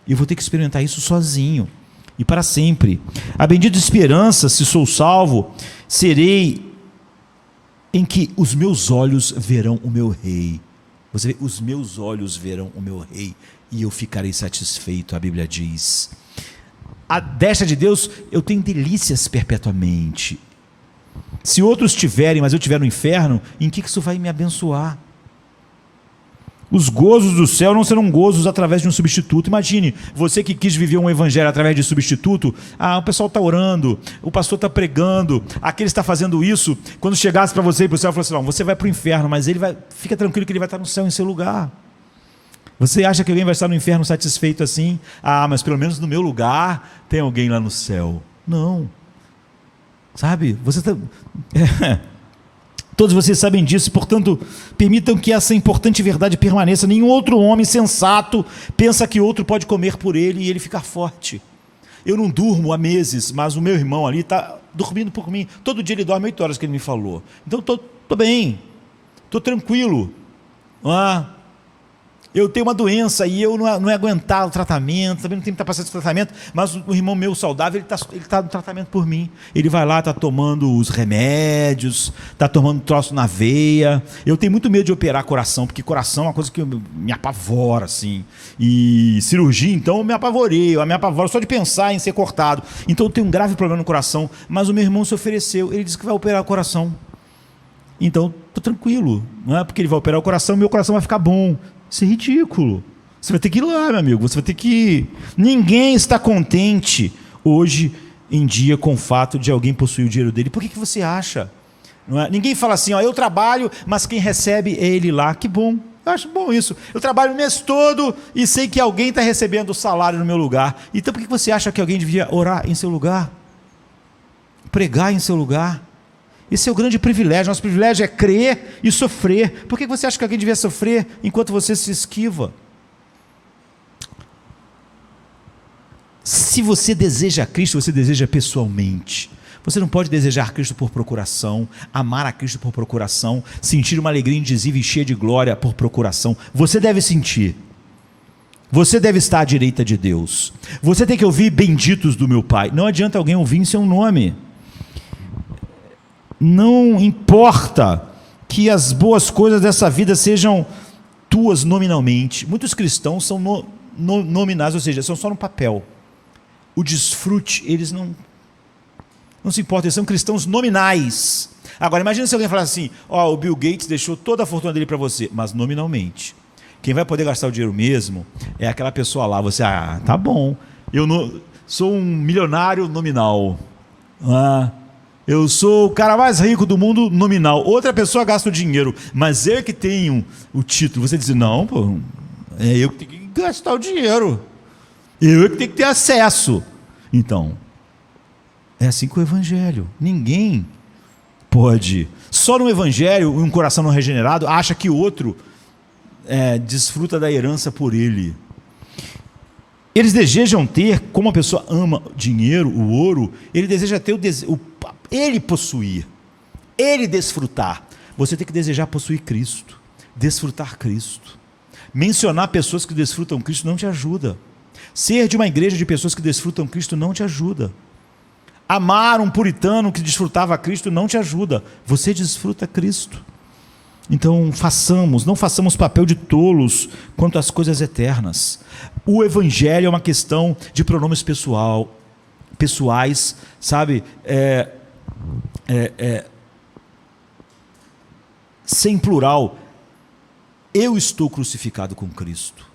Eu vou ter que experimentar isso sozinho e para sempre. A bendita esperança, se sou salvo, serei em que os meus olhos verão o meu rei. Você vê, os meus olhos verão o meu rei e eu ficarei satisfeito, a Bíblia diz. A destra de Deus, eu tenho delícias perpetuamente. Se outros tiverem, mas eu tiver no inferno, em que isso vai me abençoar? Os gozos do céu não serão gozos através de um substituto. Imagine, você que quis viver um evangelho através de substituto. O pessoal está orando, o pastor está pregando, aquele está fazendo isso. Quando chegasse para você ir para o céu, falou assim, não, você vai para o inferno, mas fica tranquilo que ele vai estar no céu em seu lugar. Você acha que alguém vai estar no inferno satisfeito assim? Mas pelo menos no meu lugar tem alguém lá no céu. Não. Sabe? Você está... Todos vocês sabem disso, portanto, permitam que essa importante verdade permaneça. Nenhum outro homem sensato pensa que outro pode comer por ele e ele ficar forte. Eu não durmo há meses, mas o meu irmão ali está dormindo por mim. Todo dia ele dorme 8 horas, que ele me falou. Então, estou bem, estou tranquilo. Eu tenho uma doença e eu não é aguentar o tratamento, também não tenho muita paciência do tratamento, mas o irmão meu saudável, ele tá no tratamento por mim. Ele vai lá, está tomando os remédios, está tomando troço na veia. Eu tenho muito medo de operar coração, porque coração é uma coisa que me apavora, assim. E cirurgia, então, eu me apavoro só de pensar em ser cortado. Então, eu tenho um grave problema no coração, mas o meu irmão se ofereceu, ele disse que vai operar o coração. Então, estou tranquilo, não é porque ele vai operar o coração, meu coração vai ficar bom. Isso é ridículo. Você vai ter que ir lá, meu amigo. Você vai ter que ir. Ninguém está contente hoje em dia com o fato de alguém possuir o dinheiro dele. Por que você acha? Não é? Ninguém fala assim, eu trabalho, mas quem recebe é ele lá. Que bom. Eu acho bom isso. Eu trabalho o mês todo e sei que alguém está recebendo o salário no meu lugar. Então por que você acha que alguém devia orar em seu lugar? Pregar em seu lugar? Esse é o grande privilégio. Nosso privilégio é crer e sofrer. Por que você acha que alguém devia sofrer enquanto você se esquiva? Se você deseja Cristo, você deseja pessoalmente. Você não pode desejar Cristo por procuração, amar a Cristo por procuração, sentir uma alegria indizível e cheia de glória por procuração. Você deve sentir. Você deve estar à direita de Deus. Você tem que ouvir benditos do meu Pai. Não adianta alguém ouvir em seu nome. Não importa que as boas coisas dessa vida sejam tuas nominalmente. Muitos cristãos são nominais, ou seja, são só no papel. O desfrute, eles não se importam, eles são cristãos nominais. Agora, imagina se alguém falar assim, o Bill Gates deixou toda a fortuna dele para você, mas nominalmente. Quem vai poder gastar o dinheiro mesmo é aquela pessoa lá. Você, tá bom, eu sou um milionário nominal. Eu sou o cara mais rico do mundo nominal. Outra pessoa gasta o dinheiro, mas eu que tenho o título. Você diz, não, pô, é eu que tenho que gastar o dinheiro. Eu que tenho que ter acesso. Então, é assim com o Evangelho. Ninguém pode. Só no Evangelho, um coração não regenerado acha que o outro desfruta da herança por ele. Eles desejam ter, como a pessoa ama dinheiro, o ouro, ele deseja ter ele possuir, ele desfrutar. Você tem que desejar possuir Cristo, desfrutar Cristo. Mencionar pessoas que desfrutam Cristo não te ajuda. Ser de uma igreja de pessoas que desfrutam Cristo não te ajuda. Amar um puritano que desfrutava Cristo não te ajuda. Você desfruta Cristo. Então não façamos papel de tolos quanto às coisas eternas. O Evangelho é uma questão de pronomes pessoais, sabe? Sem plural. Eu estou crucificado com Cristo.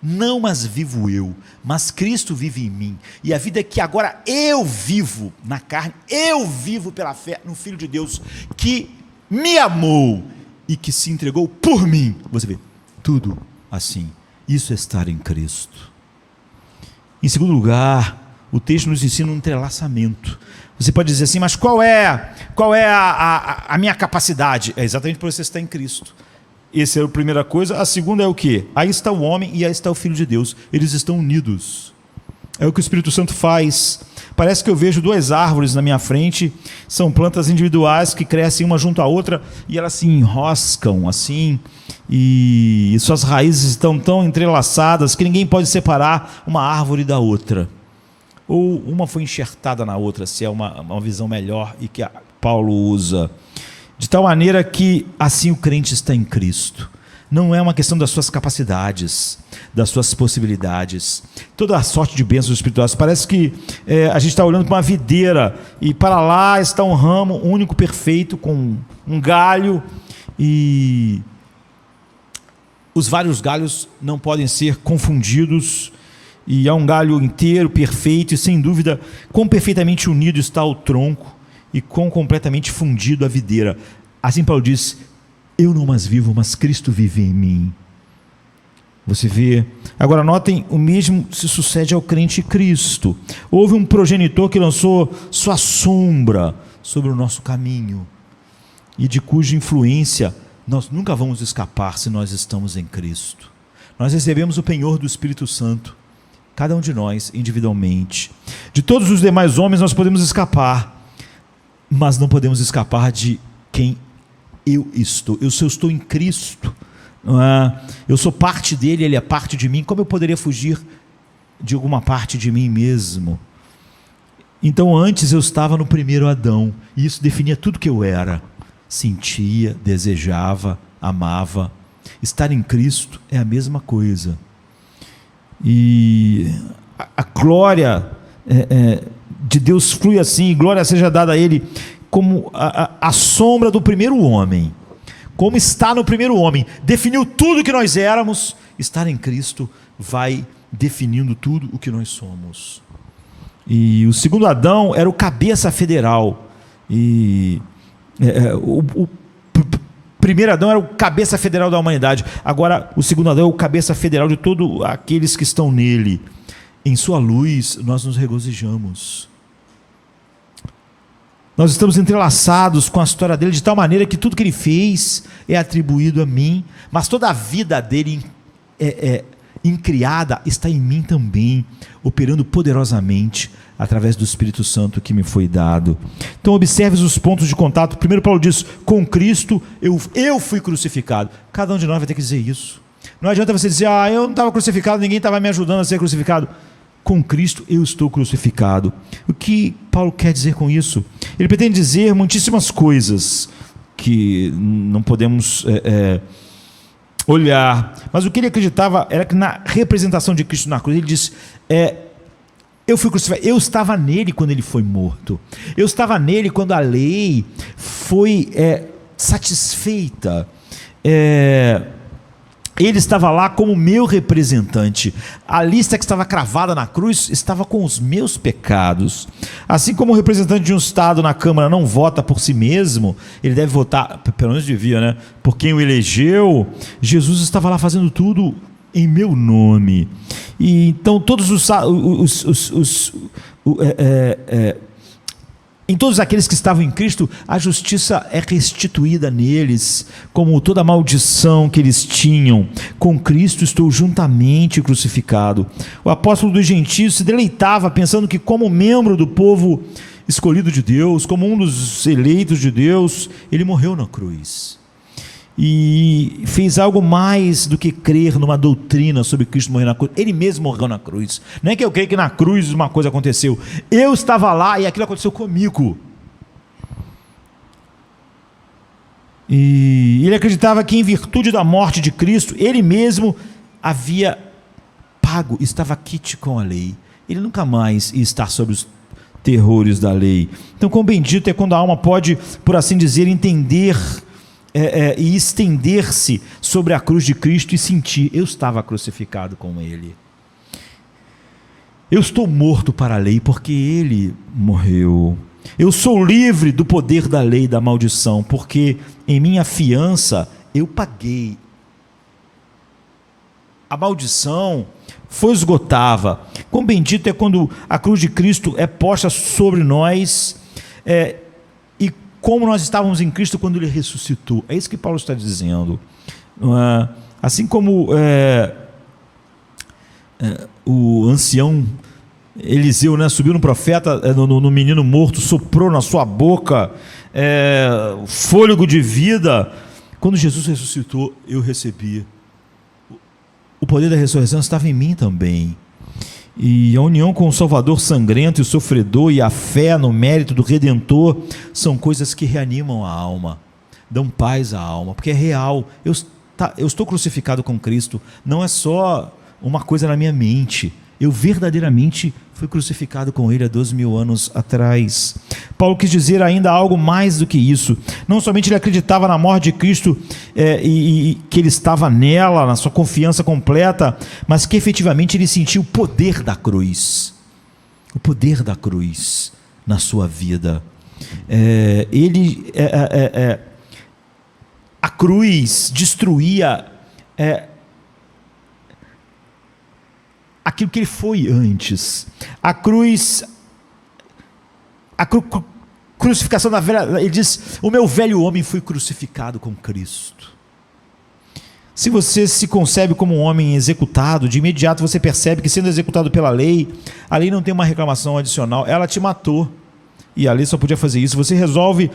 Não mais vivo eu, mas Cristo vive em mim. E a vida que agora eu vivo na carne, eu vivo pela fé no Filho de Deus, que me amou e que se entregou por mim. Você vê, tudo assim. Isso é estar em Cristo. Em segundo lugar, o texto nos ensina um entrelaçamento. Você pode dizer assim, mas qual é a minha capacidade? É exatamente por você estar em Cristo. Essa é a primeira coisa. A segunda é o quê? Aí está o homem e aí está o Filho de Deus. Eles estão unidos. É o que o Espírito Santo faz. Parece que eu vejo 2 árvores na minha frente. São plantas individuais que crescem uma junto à outra e elas se enroscam assim. E suas raízes estão tão entrelaçadas que ninguém pode separar uma árvore da outra. Ou uma foi enxertada na outra, se é uma visão melhor e que Paulo usa. De tal maneira que assim o crente está em Cristo. Não é uma questão das suas capacidades, das suas possibilidades. Toda a sorte de bênçãos espirituais. Parece que a gente está olhando para uma videira e para lá está um ramo único, perfeito, com um galho. E os vários galhos não podem ser confundidos. E há um galho inteiro, perfeito, e sem dúvida, quão perfeitamente unido está o tronco e quão completamente fundido a videira. Assim Paulo diz, eu não mais vivo, mas Cristo vive em mim. Você vê. Agora notem, o mesmo se sucede ao crente Cristo. Houve um progenitor que lançou sua sombra sobre o nosso caminho. e de cuja influência nós nunca vamos escapar se nós estamos em Cristo. Nós recebemos o penhor do Espírito Santo, cada um de nós individualmente. De todos os demais homens nós podemos escapar, mas não podemos escapar de quem eu estou. Se eu estou em Cristo, eu sou parte dele, ele é parte de mim, como eu poderia fugir de alguma parte de mim mesmo? Então antes eu estava no primeiro Adão, e isso definia tudo que eu era, sentia, desejava, amava. Estar em Cristo é a mesma coisa. E a glória de Deus flui assim, e glória seja dada a Ele como a sombra do primeiro homem, como está no primeiro homem, definiu tudo o que nós éramos. Estar em Cristo vai definindo tudo o que nós somos. E o segundo Adão era o cabeça federal, e o primeiro Adão era o cabeça federal da humanidade. Agora o segundo Adão é o cabeça federal de todos aqueles que estão nele. Em sua luz nós nos regozijamos. Nós estamos entrelaçados com a história dele de tal maneira que tudo que ele fez é atribuído a mim, mas toda a vida dele incriada está em mim também, operando poderosamente através do Espírito Santo que me foi dado. Então observe os pontos de contato. Primeiro Paulo diz: com Cristo eu fui crucificado. Cada um de nós vai ter que dizer isso. Não adianta você dizer: eu não estava crucificado, ninguém estava me ajudando a ser crucificado. Com Cristo eu estou crucificado. O que Paulo quer dizer com isso? Ele pretende dizer muitíssimas coisas que não podemos olhar, mas o que ele acreditava era que na representação de Cristo na cruz, ele diz: eu fui crucificado, eu estava nele quando ele foi morto, eu estava nele quando a lei foi satisfeita, ele estava lá como meu representante. A lista que estava cravada na cruz estava com os meus pecados. Assim como o representante de um estado na Câmara não vota por si mesmo, ele deve votar, pelo menos devia, né, por quem o elegeu. Jesus estava lá fazendo tudo em meu nome. E então todos em todos aqueles que estavam em Cristo, a justiça é restituída neles, como toda a maldição que eles tinham. Com Cristo estou juntamente crucificado. O apóstolo dos gentios se deleitava pensando que, como membro do povo escolhido de Deus, como um dos eleitos de Deus, ele morreu na cruz. E fez algo mais do que crer numa doutrina sobre Cristo morrer na cruz. Ele mesmo morreu na cruz. Não é que eu creio que na cruz uma coisa aconteceu. Eu estava lá e aquilo aconteceu comigo. E ele acreditava que, em virtude da morte de Cristo, ele mesmo havia pago, estava quite com a lei. Ele nunca mais ia estar sob os terrores da lei. Então, quão bendito é quando a alma pode, por assim dizer, entender e estender-se sobre a cruz de Cristo e sentir: eu estava crucificado com ele, eu estou morto para a lei porque ele morreu, eu sou livre do poder da lei e da maldição, porque em minha fiança eu paguei. A maldição foi esgotada. Quão bendito é quando a cruz de Cristo é posta sobre nós, e como nós estávamos em Cristo quando ele ressuscitou. É isso que Paulo está dizendo. Assim como o ancião Eliseu, subiu no profeta, no menino morto, soprou na sua boca fôlego de vida. Quando Jesus ressuscitou, eu recebi. O poder da ressurreição estava em mim também. E a união com o Salvador sangrento e sofredor, e a fé no mérito do Redentor, são coisas que reanimam a alma, dão paz à alma, porque é real. Eu estou crucificado com Cristo, não é só uma coisa na minha mente. Eu verdadeiramente fui crucificado com ele há 2000 anos atrás. Paulo quis dizer ainda algo mais do que isso. Não somente ele acreditava na morte de Cristo e que ele estava nela, na sua confiança completa, mas que efetivamente ele sentiu o poder da cruz. O poder da cruz na sua vida. A cruz destruía aquilo que ele foi antes. A cruz crucificação da velha, ele diz, o meu velho homem foi crucificado com Cristo. Se você se concebe como um homem executado, de imediato você percebe que, sendo executado pela lei, a lei não tem uma reclamação adicional, ela te matou, e a lei só podia fazer isso. Você resolve,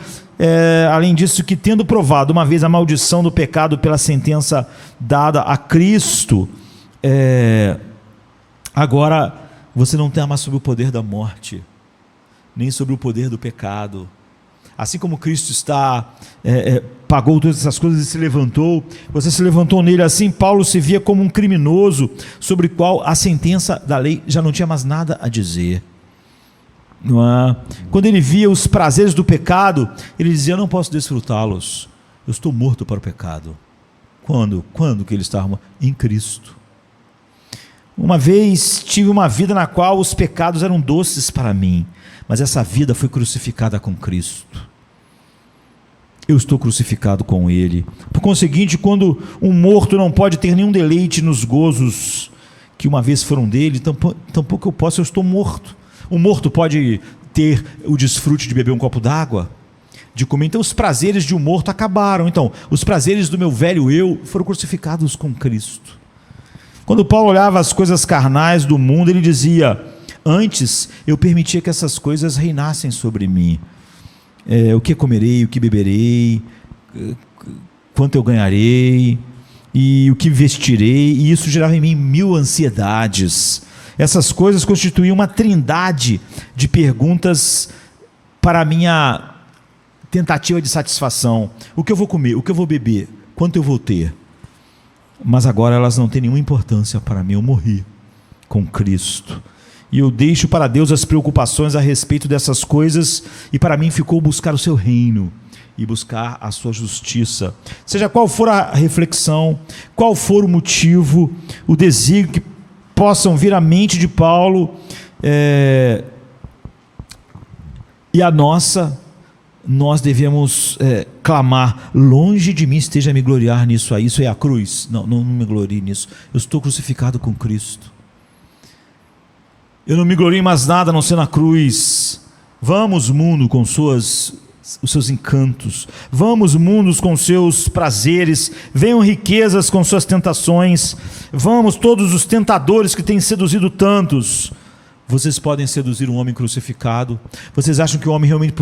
além disso, que tendo provado uma vez a maldição do pecado pela sentença dada a Cristo, agora você não tem mais sobre o poder da morte, nem sobre o poder do pecado. Assim como Cristo pagou todas essas coisas e se levantou, você se levantou nele. Assim Paulo se via como um criminoso, sobre o qual a sentença da lei já não tinha mais nada a dizer. Não é? Quando ele via os prazeres do pecado, ele dizia, eu não posso desfrutá-los, eu estou morto para o pecado. Quando que ele estava morto? Em Cristo. Uma vez tive uma vida na qual os pecados eram doces para mim, mas essa vida foi crucificada com Cristo. Eu estou crucificado com Ele. Por conseguinte, quando um morto não pode ter nenhum deleite nos gozos que uma vez foram dele, tampouco eu posso, eu estou morto. O morto pode ter o desfrute de beber um copo d'água, de comer. Então os prazeres de um morto acabaram. Então, os prazeres do meu velho eu foram crucificados com Cristo. Quando Paulo olhava as coisas carnais do mundo, ele dizia, antes eu permitia que essas coisas reinassem sobre mim. O que comerei, o que beberei, quanto eu ganharei, e o que vestirei, e isso gerava em mim 1000 ansiedades. Essas coisas constituíam uma trindade de perguntas para a minha tentativa de satisfação. O que eu vou comer, o que eu vou beber, quanto eu vou ter? Mas agora elas não têm nenhuma importância para mim, eu morri com Cristo. E eu deixo para Deus as preocupações a respeito dessas coisas, e para mim ficou buscar o seu reino e buscar a sua justiça. Seja qual for a reflexão, qual for o motivo, o desígnio que possam vir à mente de Paulo, e a nossa, nós devemos clamar, longe de mim esteja a me gloriar nisso aí, isso é a cruz, não me glorie nisso, eu estou crucificado com Cristo. Eu não me glorio em mais nada a não ser na cruz. Vamos, mundo, com os seus encantos. Vamos, mundos, com seus prazeres. Venham riquezas com suas tentações. Vamos, todos os tentadores que têm seduzido tantos. Vocês podem seduzir um homem crucificado? Vocês acham que o homem realmente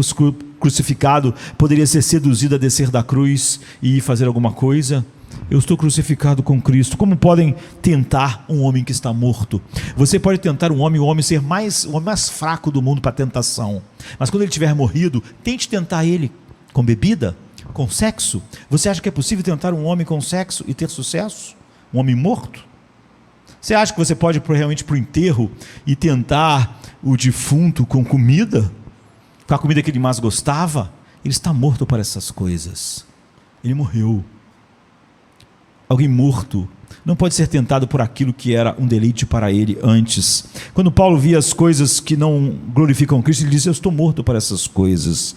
crucificado poderia ser seduzido a descer da cruz e ir fazer alguma coisa? Eu estou crucificado com Cristo. Como podem tentar um homem que está morto? Você pode tentar o homem ser o homem mais fraco do mundo para a tentação. Mas quando ele tiver morrido, tente tentar ele com bebida, com sexo. Você acha que é possível tentar um homem com sexo e ter sucesso? Um homem morto? Você acha que você pode ir realmente para o enterro e tentar o defunto com comida? Com a comida que ele mais gostava? Ele está morto para essas coisas. Ele morreu. Alguém morto não pode ser tentado por aquilo que era um deleite para ele antes. Quando Paulo via as coisas que não glorificam Cristo, ele disse, eu estou morto para essas coisas.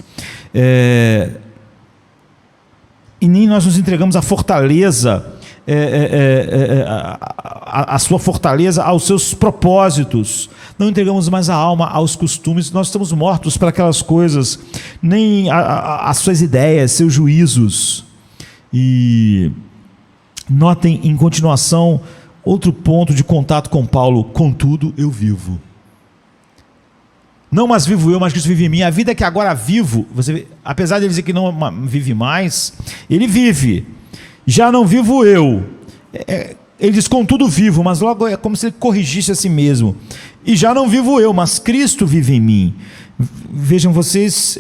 E nem nós nos entregamos à fortaleza, a sua fortaleza aos seus propósitos. Não entregamos mais a alma aos costumes. Nós estamos mortos para aquelas coisas, nem as suas ideias, seus juízos. E notem em continuação outro ponto de contato com Paulo. Contudo eu vivo, não mais vivo eu, mas Cristo vive em mim. A vida que agora vivo, apesar de ele dizer que não vive mais, ele vive. Já não vivo eu. Ele diz contudo vivo, mas logo é como se ele corrigisse a si mesmo. E já não vivo eu, mas Cristo vive em mim. Vejam vocês,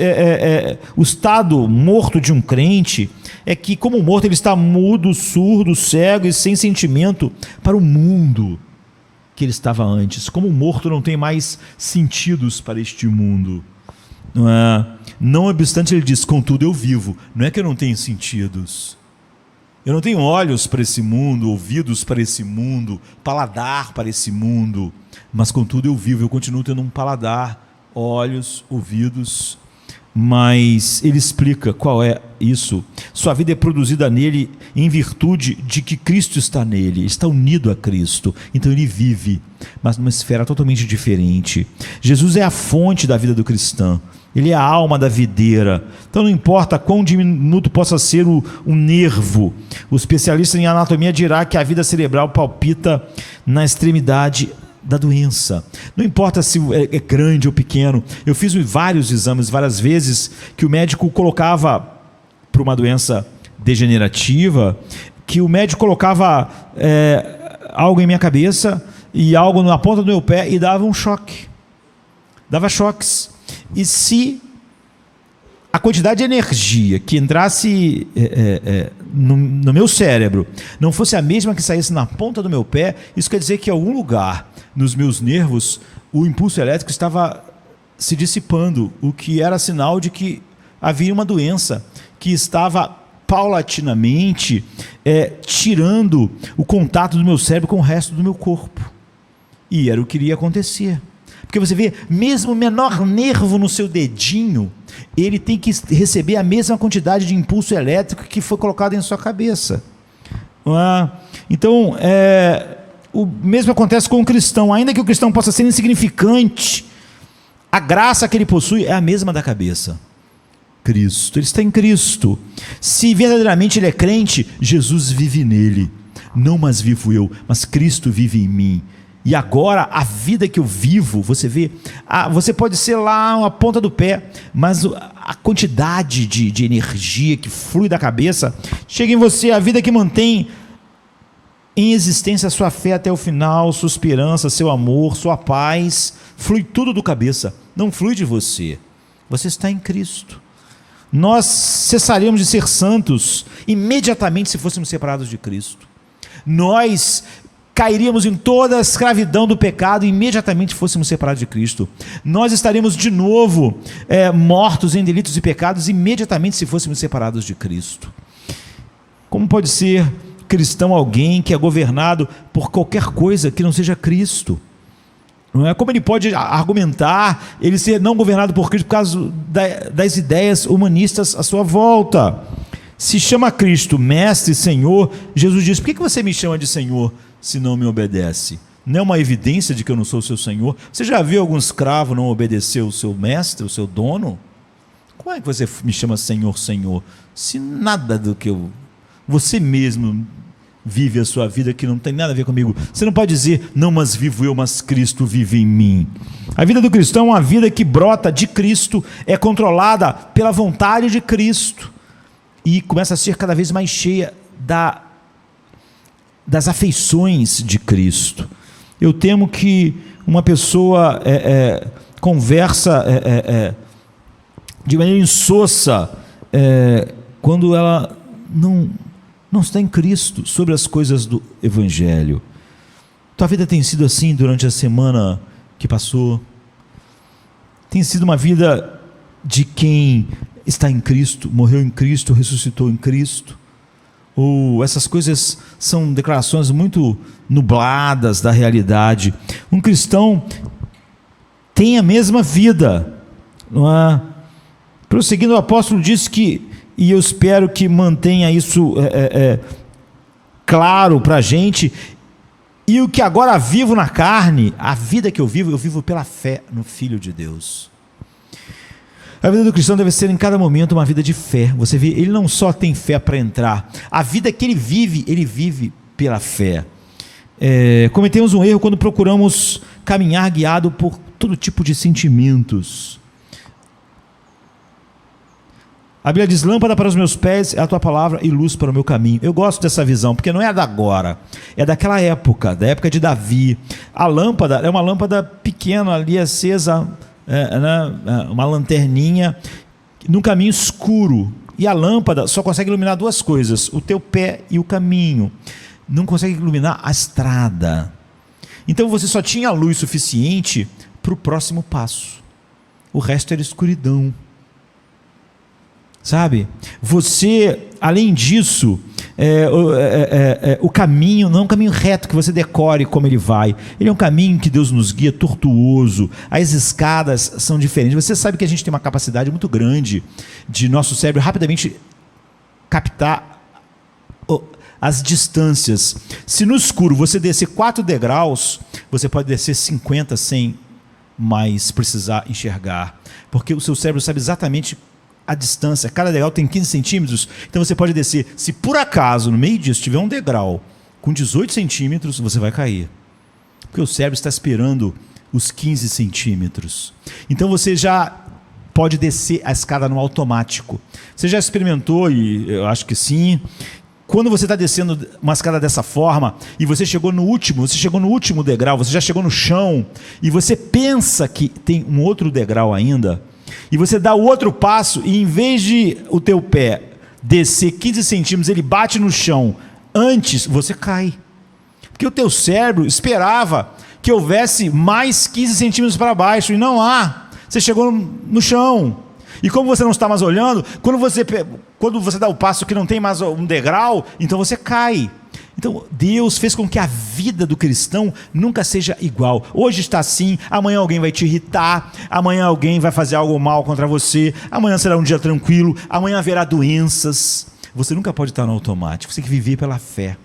o estado morto de um crente é que, como morto, ele está mudo, surdo, cego e sem sentimento para o mundo que ele estava antes. Como morto, não tem mais sentidos para este mundo. Não obstante, ele diz, contudo eu vivo. Não é que eu não tenho sentidos. Eu não tenho olhos para esse mundo, ouvidos para esse mundo, paladar para esse mundo, mas contudo eu vivo, eu continuo tendo um paladar, olhos, ouvidos. Mas ele explica qual é isso. Sua vida é produzida nele em virtude de que Cristo está nele, está unido a Cristo. Então ele vive, mas numa esfera totalmente diferente. Jesus é a fonte da vida do cristão. Ele é a alma da videira. Então não importa quão diminuto possa ser o nervo, o especialista em anatomia dirá que a vida cerebral palpita na extremidade da doença. Não importa se é grande ou pequeno. Eu fiz vários exames, várias vezes, que o médico colocava para uma doença degenerativa, que o médico colocava algo em minha cabeça e algo na ponta do meu pé e dava um choque. Dava choques. E se a quantidade de energia que entrasse no meu cérebro não fosse a mesma que saísse na ponta do meu pé, isso quer dizer que em algum lugar nos meus nervos o impulso elétrico estava se dissipando, o que era sinal de que havia uma doença que estava paulatinamente tirando o contato do meu cérebro com o resto do meu corpo. E era o que iria acontecer. Porque você vê, mesmo o menor nervo no seu dedinho, ele tem que receber a mesma quantidade de impulso elétrico que foi colocado em sua cabeça. Então, o mesmo acontece com o cristão. Ainda que o cristão possa ser insignificante, a graça que ele possui é a mesma da cabeça. Cristo, ele está em Cristo. Se verdadeiramente ele é crente, Jesus vive nele. Não mais vivo eu, mas Cristo vive em mim. E agora, a vida que eu vivo, você vê, você pode ser lá uma ponta do pé, mas a quantidade de energia que flui da cabeça, chega em você, a vida que mantém em existência a sua fé até o final, sua esperança, seu amor, sua paz, flui tudo do cabeça, não flui de você. Você está em Cristo. Nós cessaríamos de ser santos imediatamente se fôssemos separados de Cristo. Nós cairíamos em toda a escravidão do pecado imediatamente fôssemos separados de Cristo. Nós estaríamos de novo mortos em delitos e pecados imediatamente se fôssemos separados de Cristo. Como pode ser cristão alguém que é governado por qualquer coisa que não seja Cristo? Não é? Como ele pode argumentar ele ser não governado por Cristo por causa das ideias humanistas à sua volta? Se chama Cristo Mestre, Senhor, Jesus diz: por que você me chama de Senhor se não me obedece? Não é uma evidência de que eu não sou o seu Senhor? Você já viu algum escravo não obedecer o seu mestre, o seu dono? Como é que você me chama Senhor, Senhor? Se nada do que você mesmo vive a sua vida que não tem nada a ver comigo. Você não pode dizer, não, mas vivo eu, mas Cristo vive em mim. A vida do cristão é uma vida que brota de Cristo, é controlada pela vontade de Cristo e começa a ser cada vez mais cheia das afeições de Cristo. Eu temo que uma pessoa conversa de maneira insossa quando ela não está em Cristo sobre as coisas do Evangelho. Tua vida tem sido assim durante a semana que passou? Tem sido uma vida de quem está em Cristo, morreu em Cristo, ressuscitou em Cristo? Ou essas coisas são declarações muito nubladas da realidade? Um cristão tem a mesma vida, não é? Prosseguindo, o apóstolo diz que, e eu espero que mantenha isso claro para a gente, e o que agora vivo na carne, a vida que eu vivo pela fé no Filho de Deus. A vida do cristão deve ser em cada momento uma vida de fé. Você vê, ele não só tem fé para entrar, a vida que ele vive pela fé. Cometemos um erro quando procuramos caminhar guiado por todo tipo de sentimentos. A Bíblia diz: lâmpada para os meus pés é a tua palavra e luz para o meu caminho. Eu gosto dessa visão, porque não é da agora, é daquela época, da época de Davi. A lâmpada é uma lâmpada pequena ali acesa, uma lanterninha num caminho escuro, e a lâmpada só consegue iluminar duas coisas: o teu pé e o caminho. Não consegue iluminar a estrada. Então você só tinha luz suficiente para o próximo passo, o resto era escuridão. Sabe, você, além disso, o caminho não é um caminho reto que você decore como ele vai, ele é um caminho que Deus nos guia, tortuoso, as escadas são diferentes. Você sabe que a gente tem uma capacidade muito grande de nosso cérebro rapidamente captar as distâncias. Se no escuro você descer 4 degraus, você pode descer 50 sem mais precisar enxergar, porque o seu cérebro sabe exatamente a distância. Cada degrau tem 15 centímetros, então você pode descer. Se por acaso no meio disso tiver um degrau com 18 centímetros, você vai cair, porque o cérebro está esperando os 15 centímetros. Então você já pode descer a escada no automático. Você já experimentou, e eu acho que sim, quando você está descendo uma escada dessa forma e você chegou no último degrau, você já chegou no chão e você pensa que tem um outro degrau ainda, e você dá o outro passo e em vez de o teu pé descer 15 centímetros, ele bate no chão antes, você cai. Porque o teu cérebro esperava que houvesse mais 15 centímetros para baixo, e não há. Você chegou no chão. E como você não está mais olhando, quando você dá o passo que não tem mais um degrau, então você cai. Então Deus fez com que a vida do cristão nunca seja igual. Hoje está assim, amanhã alguém vai te irritar, amanhã alguém vai fazer algo mal contra você, amanhã será um dia tranquilo, amanhã haverá doenças. Você nunca pode estar no automático, você tem que viver pela fé.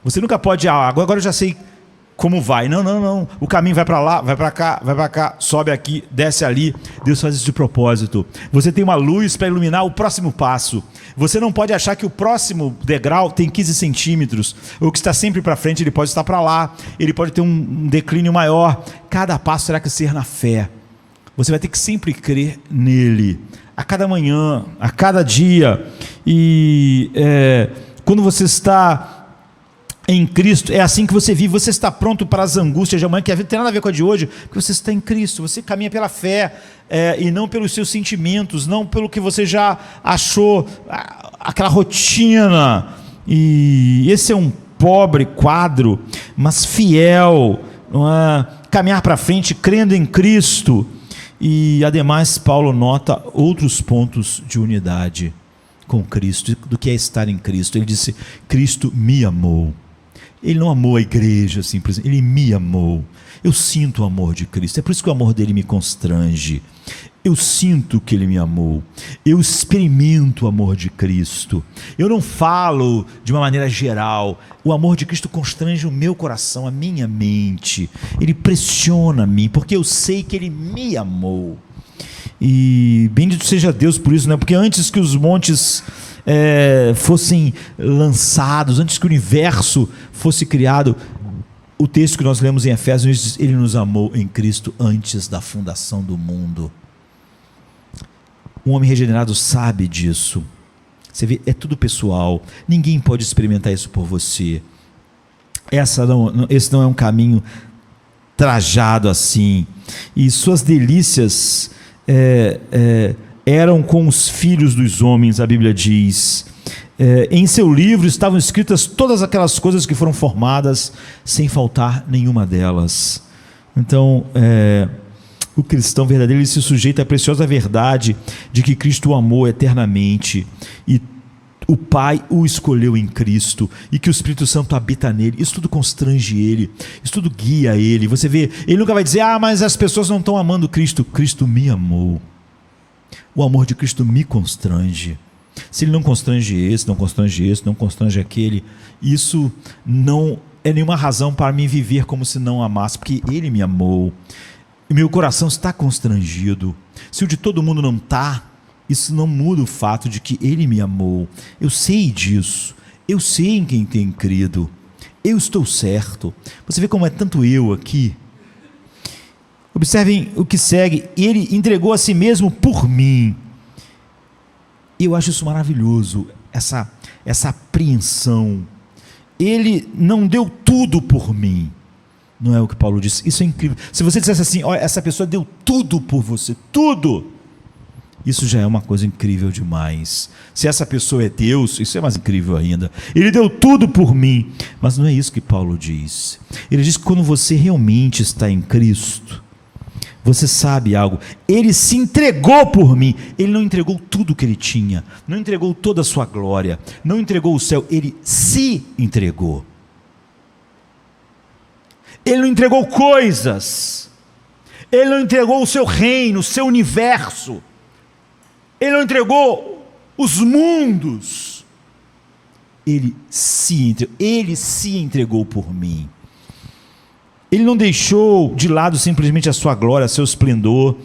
Você nunca pode, agora eu já sei como vai. Não. O caminho vai para lá, vai para cá, sobe aqui, desce ali. Deus faz isso de propósito. Você tem uma luz para iluminar o próximo passo. Você não pode achar que o próximo degrau tem 15 centímetros. O que está sempre para frente, ele pode estar para lá. Ele pode ter um declínio maior. Cada passo terá que ser na fé. Você vai ter que sempre crer nele. A cada manhã, a cada dia. E quando você está em Cristo, é assim que você vive. Você está pronto para as angústias de amanhã, que não tem nada a ver com a de hoje, porque você está em Cristo, você caminha pela fé, e não pelos seus sentimentos, não pelo que você já achou, aquela rotina. E esse é um pobre quadro, mas fiel, caminhar para frente, crendo em Cristo. E ademais Paulo nota outros pontos de unidade com Cristo, do que é estar em Cristo. Ele disse: Cristo me amou. Ele não amou a igreja simplesmente, ele me amou. Eu sinto o amor de Cristo, é por isso que o amor dele me constrange. Eu sinto que ele me amou, eu experimento o amor de Cristo. Eu não falo de uma maneira geral. O amor de Cristo constrange o meu coração, a minha mente. Ele pressiona a mim, porque eu sei que ele me amou. E bendito seja Deus por isso, né? Porque antes que os montes fossem lançados, antes que o universo fosse criado, o texto que nós lemos em Efésios diz: ele nos amou em Cristo antes da fundação do mundo. Um homem regenerado sabe disso. Você vê, é tudo pessoal, ninguém pode experimentar isso por você. Esse não é um caminho trajado assim. E suas delícias eram com os filhos dos homens, a Bíblia diz. Em seu livro estavam escritas todas aquelas coisas que foram formadas, sem faltar nenhuma delas. Então, o cristão verdadeiro, ele se sujeita à preciosa verdade de que Cristo o amou eternamente, e o Pai o escolheu em Cristo, e que o Espírito Santo habita nele. Isso tudo constrange ele, isso tudo guia ele. Você vê, ele nunca vai dizer: mas as pessoas não estão amando Cristo. Cristo me amou. O amor de Cristo me constrange. Se ele não constrange esse, não constrange esse, não constrange aquele, isso não é nenhuma razão para mim viver como se não amasse, porque ele me amou. Meu coração está constrangido. Se o de todo mundo não está, isso não muda o fato de que ele me amou. Eu sei disso. Eu sei em quem tem crido. Eu estou certo. Você vê como é tanto eu aqui? Observem o que segue. Ele entregou a si mesmo por mim. E eu acho isso maravilhoso, essa apreensão. Ele não deu tudo por mim. Não é o que Paulo disse. Isso é incrível. Se você dissesse assim: olha, essa pessoa deu tudo por você, tudo, isso já é uma coisa incrível demais. Se essa pessoa é Deus, isso é mais incrível ainda. Ele deu tudo por mim. Mas não é isso que Paulo diz. Ele diz que quando você realmente está em Cristo, você sabe algo. Ele se entregou por mim. Ele não entregou tudo o que ele tinha, não entregou toda a sua glória, não entregou o céu. Ele se entregou. Ele não entregou coisas, ele não entregou o seu reino, o seu universo, ele não entregou os mundos. Ele se entregou por mim. Ele não deixou de lado simplesmente a sua glória, seu esplendor,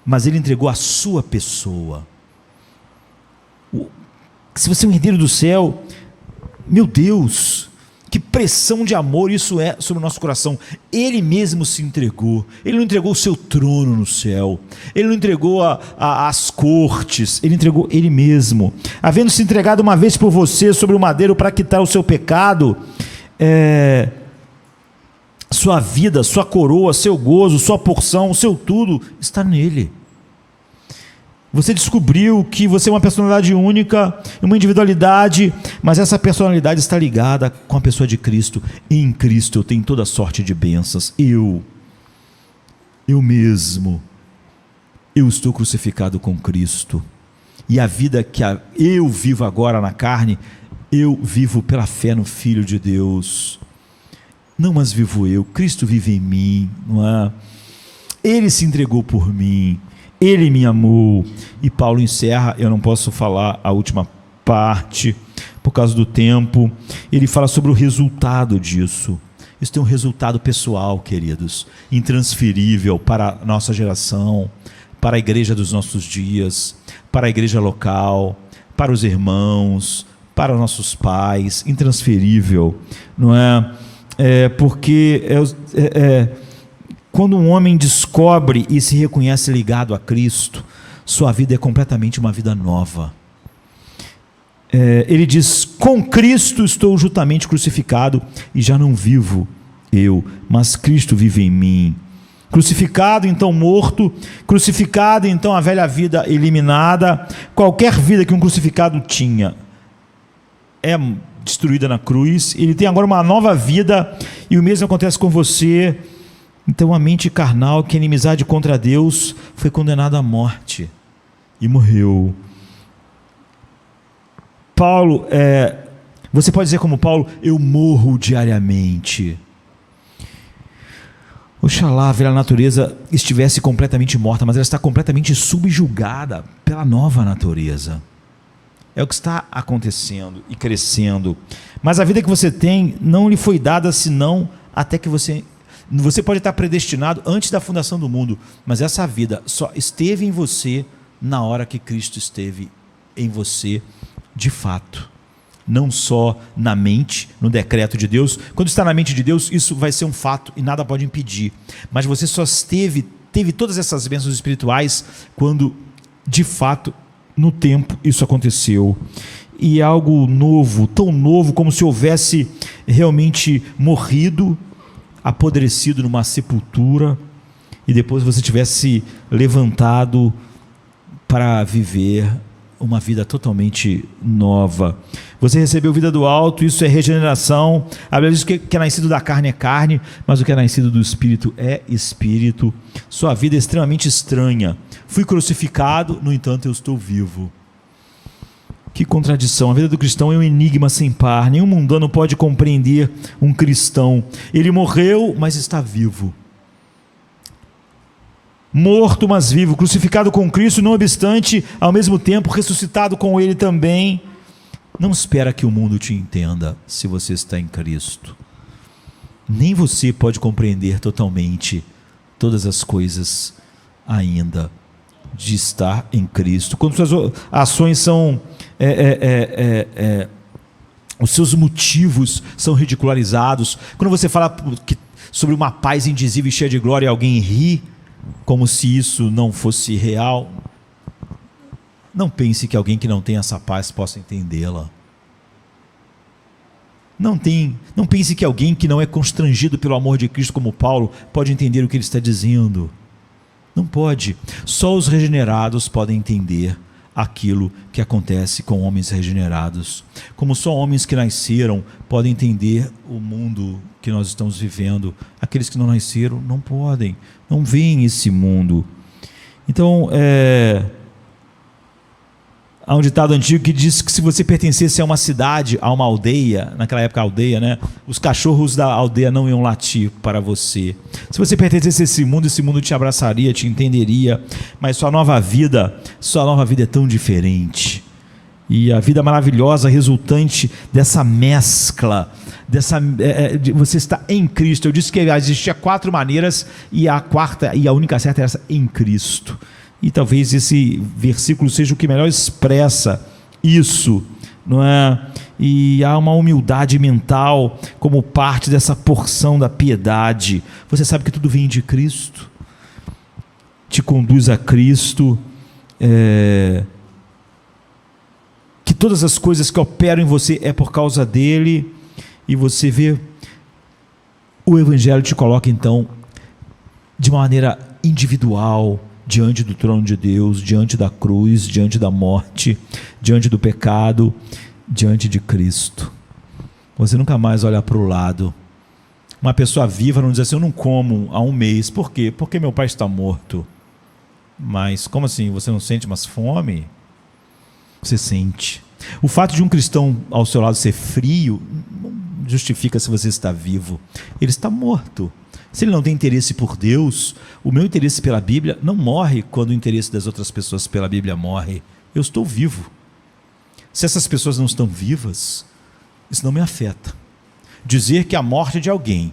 mas ele entregou a sua pessoa. Se você é um herdeiro do céu, meu Deus, que pressão de amor isso é sobre o nosso coração. Ele mesmo se entregou. Ele não entregou o seu trono no céu, ele não entregou as cortes, ele entregou ele mesmo, havendo se entregado uma vez por você sobre o madeiro para quitar o seu pecado. Sua vida, sua coroa, seu gozo, sua porção, seu tudo está nele. Você descobriu que você é uma personalidade única, uma individualidade, mas essa personalidade está ligada com a pessoa de Cristo. Em Cristo eu tenho toda sorte de bênçãos. Eu mesmo, eu estou crucificado com Cristo. E a vida que eu vivo agora na carne, eu vivo pela fé no Filho de Deus. Não mas vivo eu, Cristo vive em mim, não é? Ele se entregou por mim. Ele me amou. E Paulo encerra, eu não posso falar a última parte por causa do tempo. Ele fala sobre o resultado disso. Isso tem um resultado pessoal, queridos, intransferível para a nossa geração, para a igreja dos nossos dias, para a igreja local, para os irmãos, para os nossos pais, intransferível, não é? Porque quando um homem descobre e se reconhece ligado a Cristo, sua vida é completamente uma vida nova. Ele diz: com Cristo estou juntamente crucificado e já não vivo eu, mas Cristo vive em mim. Crucificado, então morto, crucificado, então a velha vida eliminada. Qualquer vida que um crucificado tinha é destruída na cruz. Ele tem agora uma nova vida, e o mesmo acontece com você. Então a mente carnal, que é inimizade contra Deus, foi condenada à morte e morreu. Paulo, você pode dizer como Paulo: eu morro diariamente. Oxalá a velha natureza estivesse completamente morta, mas ela está completamente subjugada pela nova natureza. É o que está acontecendo e crescendo. Mas a vida que você tem não lhe foi dada senão até que você pode estar predestinado antes da fundação do mundo, mas essa vida só esteve em você na hora que Cristo esteve em você de fato. Não só na mente, no decreto de Deus. Quando está na mente de Deus, isso vai ser um fato e nada pode impedir. Mas você só teve todas essas bênçãos espirituais quando, de fato, no tempo, isso aconteceu. E é algo novo, tão novo, como se houvesse realmente morrido, apodrecido numa sepultura, e depois você tivesse levantado para viver uma vida totalmente nova. Você recebeu vida do alto, isso é regeneração. A Bíblia diz que o que é nascido da carne é carne, mas o que é nascido do Espírito é Espírito. Sua vida é extremamente estranha. Fui crucificado, no entanto eu estou vivo. Que contradição. A vida do cristão é um enigma sem par. Nenhum mundano pode compreender um cristão. Ele morreu, mas está vivo. Morto, mas vivo, crucificado com Cristo, não obstante, ao mesmo tempo, ressuscitado com Ele também. Não espera que o mundo te entenda se você está em Cristo. Nem você pode compreender totalmente todas as coisas ainda de estar em Cristo. Quando suas ações são... os seus motivos são ridicularizados. Quando você fala sobre uma paz indizível e cheia de glória e alguém ri, como se isso não fosse real, não pense que alguém que não tem essa paz possa entendê-la. Não pense que alguém que não é constrangido pelo amor de Cristo como Paulo pode entender o que ele está dizendo. Não pode. Só os regenerados podem entender aquilo que acontece com homens regenerados. Como só homens que nasceram podem entender o mundo que nós estamos vivendo. Aqueles que não nasceram não podem, não veem esse mundo. Então, há um ditado antigo que diz que se você pertencesse a uma cidade, a uma aldeia, naquela época aldeia, né, os cachorros da aldeia não iam latir para você. Se você pertencesse a esse mundo te abraçaria, te entenderia, mas sua nova vida é tão diferente. E a vida maravilhosa resultante dessa mescla, você está em Cristo. Eu disse que existia 4 maneiras e a quarta e a única certa é essa, em Cristo. E talvez esse versículo seja o que melhor expressa isso, não é? E há uma humildade mental como parte dessa porção da piedade. Você sabe que tudo vem de Cristo, te conduz a Cristo, que todas as coisas que operam em você é por causa dele, e você vê, o Evangelho te coloca então de maneira individual, diante do trono de Deus, diante da cruz, diante da morte, diante do pecado, diante de Cristo. Você nunca mais olha para o lado. Uma pessoa viva não diz assim: eu não como há 1 mês. Por quê? Porque meu pai está morto. Mas como assim? Você não sente mais fome? Você sente. O fato de um cristão ao seu lado ser frio não justifica se você está vivo. Ele está morto. Se ele não tem interesse por Deus, o meu interesse pela Bíblia não morre quando o interesse das outras pessoas pela Bíblia morre. Eu estou vivo. Se essas pessoas não estão vivas, isso não me afeta. Dizer que a morte de alguém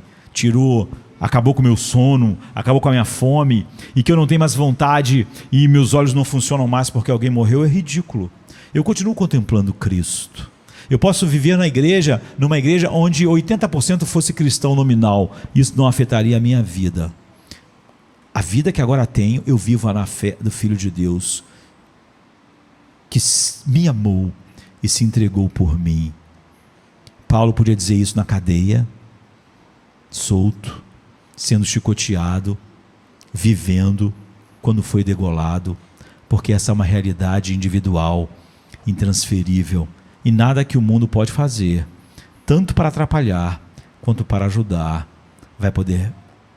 acabou com o meu sono, acabou com a minha fome, e que eu não tenho mais vontade e meus olhos não funcionam mais porque alguém morreu, é ridículo. Eu continuo contemplando Cristo. Eu posso viver numa igreja onde 80% fosse cristão nominal. Isso não afetaria a minha vida. A vida que agora tenho, eu vivo na fé do Filho de Deus, que me amou e se entregou por mim. Paulo podia dizer isso na cadeia, solto, sendo chicoteado, vivendo quando foi degolado, porque essa é uma realidade individual, intransferível. E nada que o mundo pode fazer, tanto para atrapalhar quanto para ajudar, vai poder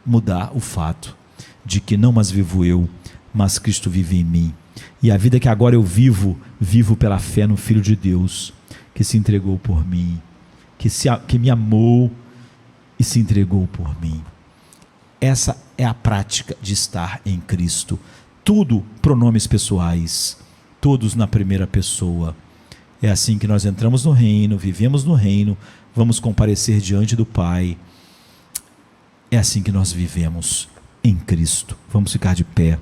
mudar o fato de que não mais vivo eu, mas Cristo vive em mim. E a vida que agora eu vivo pela fé no Filho de Deus, que se entregou por mim, que me amou e se entregou por mim. Essa é a prática de estar em Cristo. Tudo pronomes pessoais, todos na primeira pessoa. É assim que nós entramos no reino, vivemos no reino, vamos comparecer diante do Pai. É assim que nós vivemos em Cristo. Vamos ficar de pé.